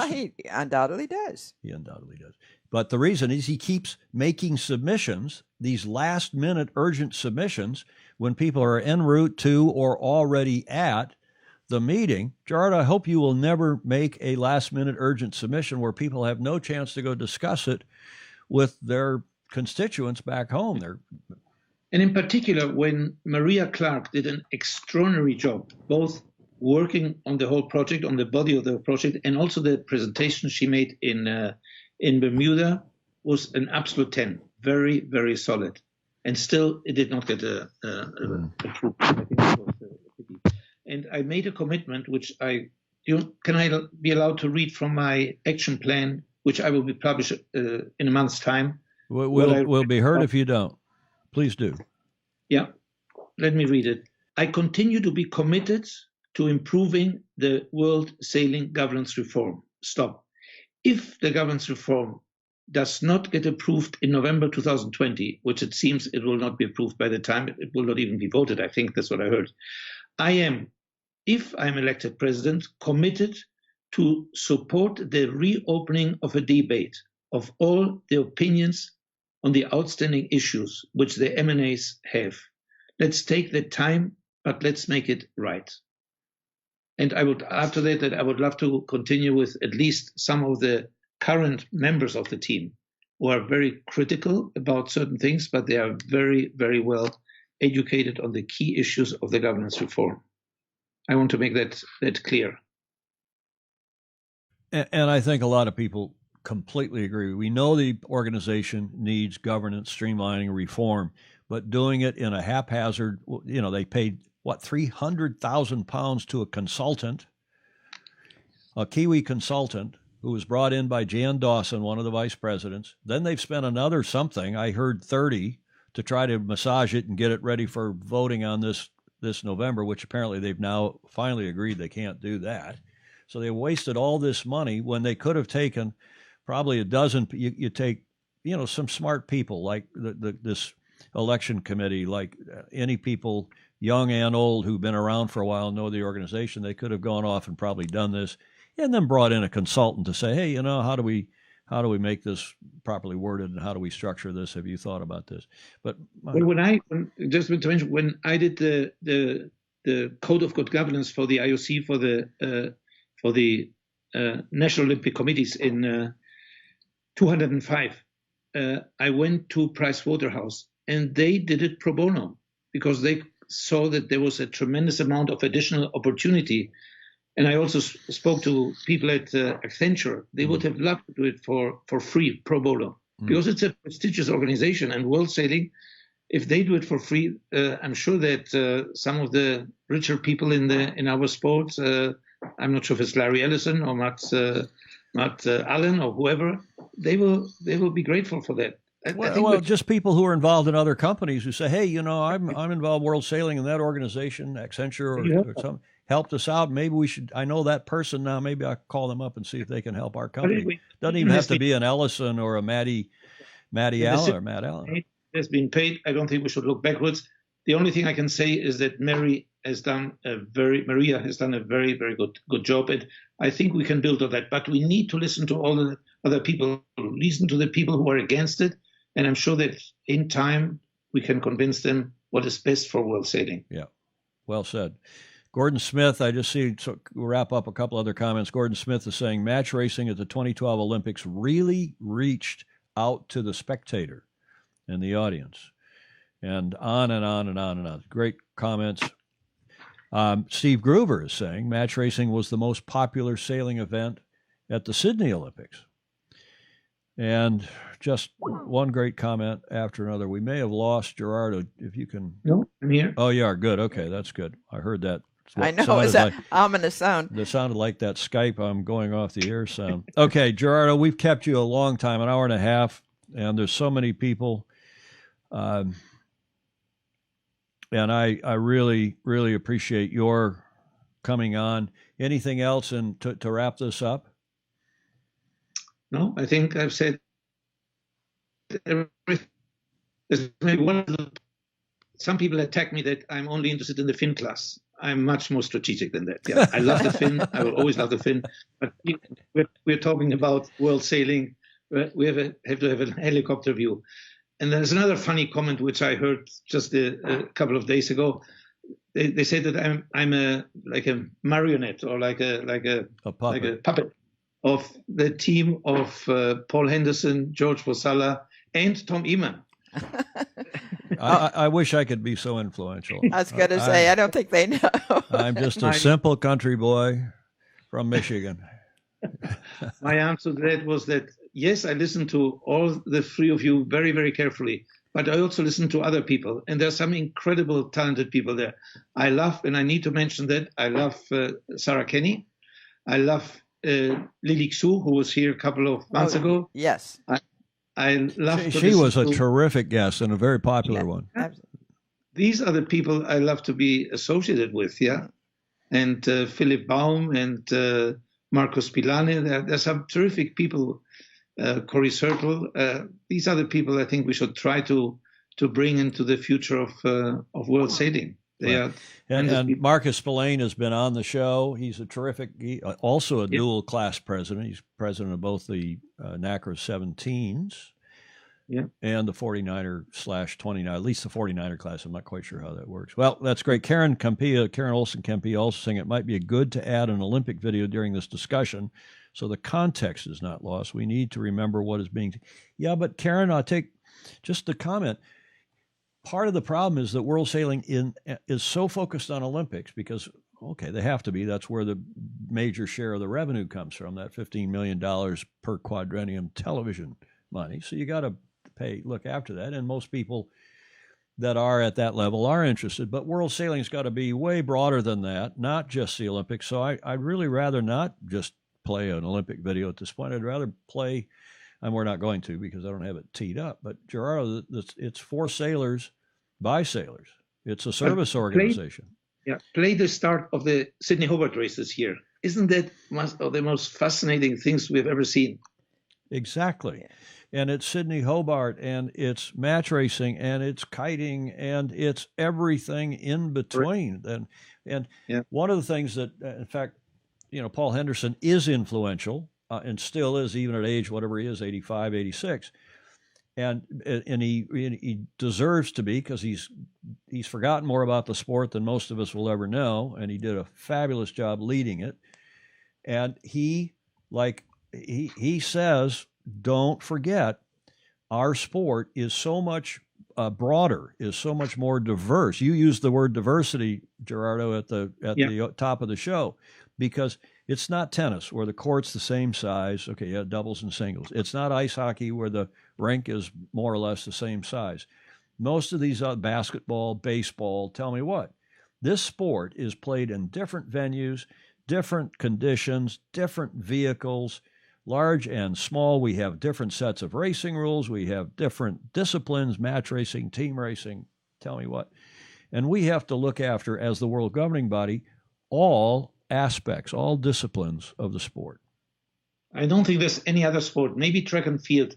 He undoubtedly does. He undoubtedly does. But the reason is he keeps making submissions, these last-minute urgent submissions, when people are en route to or already at the meeting. Gerard, I hope you will never make a last-minute urgent submission where people have no chance to go discuss it with their constituents back home. And in particular, when Maria Clark did an extraordinary job, both working on the whole project, on the body of the project, and also the presentation she made in Bermuda was an absolute 10, very, very solid. And still, it did not get approval. I think it was a pity. And I made a commitment, which can I be allowed to read from my action plan, which I will be published in a month's time. We'll be heard if you don't. Please do. Yeah, let me read it. I continue to be committed to improving the world sailing governance reform. Stop. If the governance reform does not get approved in November 2020, which it seems it will not be approved by the time it will not even be voted. I think that's what I heard. I am, if I'm elected president, committed to support the reopening of a debate of all the opinions on the outstanding issues which the MNAs have. Let's take the time, but let's make it right. And I would, after that, I would love to continue with at least some of the current members of the team who are very critical about certain things, but they are very, very well educated on the key issues of the governance reform. I want to make that clear. And I think a lot of people completely agree. We know the organization needs governance, streamlining, reform, but doing it in a haphazard, they paid, £300,000 to a consultant, a Kiwi consultant who was brought in by Jan Dawson, one of the vice presidents. Then they've spent another something, I heard 30, to try to massage it and get it ready for voting on this November, which apparently they've now finally agreed they can't do that. So they wasted all this money when they could have taken probably a dozen. You take, some smart people like this election committee, like any people, young and old, who've been around for a while and know the organization. They could have gone off and probably done this, and then brought in a consultant to say, hey, how do we make this properly worded, and how do we structure this? Have you thought about this? But when I did the Code of Good Governance for the IOC for the National Olympic Committees in 2005, I went to Pricewaterhouse, and they did it pro bono because they saw that there was a tremendous amount of additional opportunity. And I also spoke to people at Accenture. They would have loved to do it for free, pro bono, because it's a prestigious organization. And World Sailing, if they do it for free, I'm sure that some of the richer people in our sport, I'm not sure if it's Larry Ellison or Matt Allen or whoever, they will be grateful for that. Well, just people who are involved in other companies who say, hey, I'm involved in World Sailing, and that organization, Accenture or something, helped us out. Maybe we should, I know that person now, maybe I'll call them up and see if they can help our company. Doesn't even have to be an Ellison or a Matty Allen or Matt Allen. It has been paid. I don't think we should look backwards. The only thing I can say is that Maria has done a very, very good job. And I think we can build on that. But we need to listen to all the other people, listen to the people who are against it. And I'm sure that in time we can convince them what is best for World Sailing. Yeah, well said. Gordon Smith, I just see, so we'll wrap up a couple other comments. Gordon Smith is saying match racing at the 2012 Olympics really reached out to the spectator and the audience. And on and on and on and on. Great comments. Steve Groover is saying match racing was the most popular sailing event at the Sydney Olympics. And just one great comment after another. We may have lost Gerardo, if you can. No, I'm here. Oh, you are. Good. Okay, that's good. I heard that. I know. It's an ominous sound. It sounded like that Skype I'm going off the air sound. Okay, Gerardo, we've kept you a long time, an hour and a half, and there's so many people. And I really, really appreciate your coming on. Anything else to wrap this up? No, I think I've said everything. There's maybe some people attack me that I'm only interested in the fin class. I'm much more strategic than that. Yeah, I love the fin. I will always love the fin. But we're talking about World Sailing. We have to have a helicopter view. And there's another funny comment which I heard just a couple of days ago. They say that I'm like a marionette or like a puppet of the team of Paul Henderson, George Vosala, and Tom Ehman. I wish I could be so influential. I was going to say, I don't think they know. I'm just a simple country boy from Michigan. My answer to that was that, yes, I listen to all the three of you very, very carefully, but I also listen to other people. And there's some incredible, talented people there. I love, and I need to mention that, I love Sarah Kenny. I love Lily Xu, who was here a couple of months ago. Yes. I love. She was a terrific guest and a very popular one. These are the people I love to be associated with, yeah. And Philip Baum and Marcos Pilane. There's some terrific people Corey Sertle. These are the people I think we should try to bring into the future of world sailing. They are and Marcus Spillane has been on the show. He's a terrific, also a dual class president. He's president of both the NACRA 17s and the 49er/29, at least the 49er class. I'm not quite sure how that works. Well, that's great. Karen Olsen Kempia also saying it might be good to add an Olympic video during this discussion so the context is not lost. We need to remember what is being. Yeah, but Karen, I'll take just the comment. Part of the problem is that world sailing is so focused on Olympics because, okay, they have to be. That's where the major share of the revenue comes from, that $15 million per quadrennium television money. So you got to look after that. And most people that are at that level are interested. But world sailing's got to be way broader than that, not just the Olympics. So I'd really rather not just play an Olympic video at this point. I'd rather play, and we're not going to because I don't have it teed up, but Gerardo, it's for sailors by sailors. It's a service organization. Play the start of the Sydney Hobart races here. Isn't that one of the most fascinating things we've ever seen? Exactly. And it's Sydney Hobart, and it's match racing, and it's kiting, and it's everything in between. And one of the things that, in fact, Paul Henderson is influential and still is, even at age, whatever he is, 85, 86. And he deserves to be, because he's forgotten more about the sport than most of us will ever know, and he did a fabulous job leading it. And he says, don't forget, our sport is so much broader, is so much more diverse. You used the word diversity, Gerardo, at the top of the show, because it's not tennis where the court's the same size. Okay, doubles and singles. It's not ice hockey where the rink is more or less the same size. Most of these basketball, baseball, tell me what, this sport is played in different venues, different conditions, different vehicles, large and small. We have different sets of racing rules. We have different disciplines, match racing, team racing, tell me what. And we have to look after, as the world governing body, all aspects, all disciplines of the sport. I don't think there's any other sport, maybe track and field,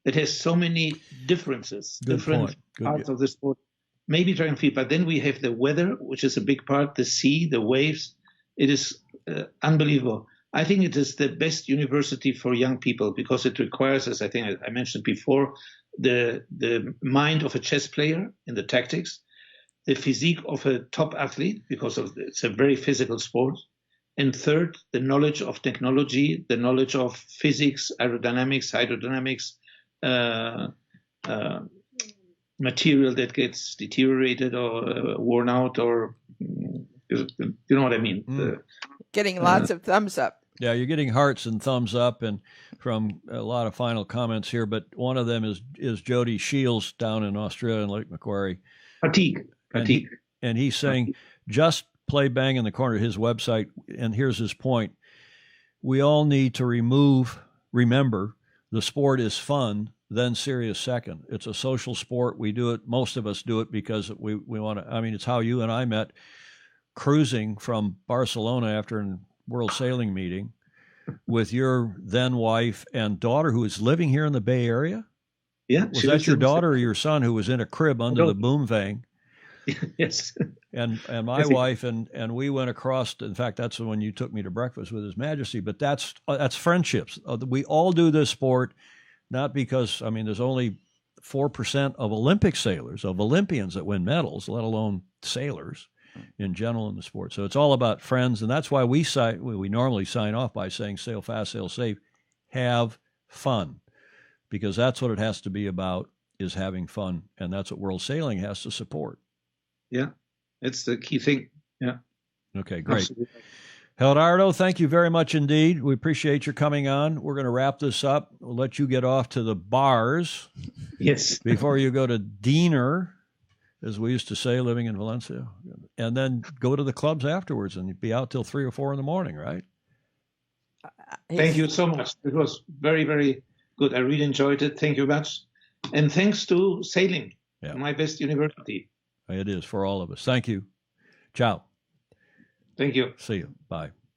that has so many differences, different parts of the sport. Maybe track and field, but then we have the weather, which is a big part, the sea, the waves. It is unbelievable. I think it is the best university for young people because it requires, as I think I mentioned before, the mind of a chess player in the tactics, the physique of a top athlete because it's a very physical sport, and third, the knowledge of technology, the knowledge of physics, aerodynamics, hydrodynamics, material that gets deteriorated or worn out, or you know what I mean. Getting lots of thumbs up. Yeah, you're getting hearts and thumbs up, and from a lot of final comments here. But one of them is Jody Shields down in Australia in Lake Macquarie. Fatigue. And he's saying, just play bang in the corner of his website. And here's his point. We all need to remember, the sport is fun, then serious second. It's a social sport. We do it. Most of us do it because we want to. I mean, it's how you and I met cruising from Barcelona after a World Sailing meeting with your then wife and daughter who is living here in the Bay Area. Yeah. Was that your daughter or your son who was in a crib under the boom vang? Yes. And my wife and we went across. In fact, that's when you took me to breakfast with His Majesty. But that's friendships. We all do this sport, not because, I mean, there's only 4% of Olympic sailors, of Olympians that win medals, let alone sailors in general in the sport. So it's all about friends, and that's why we normally sign off by saying sail fast, sail safe, have fun, because that's what it has to be about, is having fun, and that's what world sailing has to support. Yeah, it's the key thing. Yeah. Okay, great. Absolutely. Gerardo, thank you very much indeed. We appreciate your coming on. We're going to wrap this up. We'll let you get off to the bars. Yes. Before you go to dinner, as we used to say, living in Valencia, and then go to the clubs afterwards and be out till 3 or 4 in the morning, right? Thank you so much. It was very, very good. I really enjoyed it. Thank you much. And thanks to sailing, my best university. It is for all of us. Thank you. Ciao. Thank you. See you. Bye.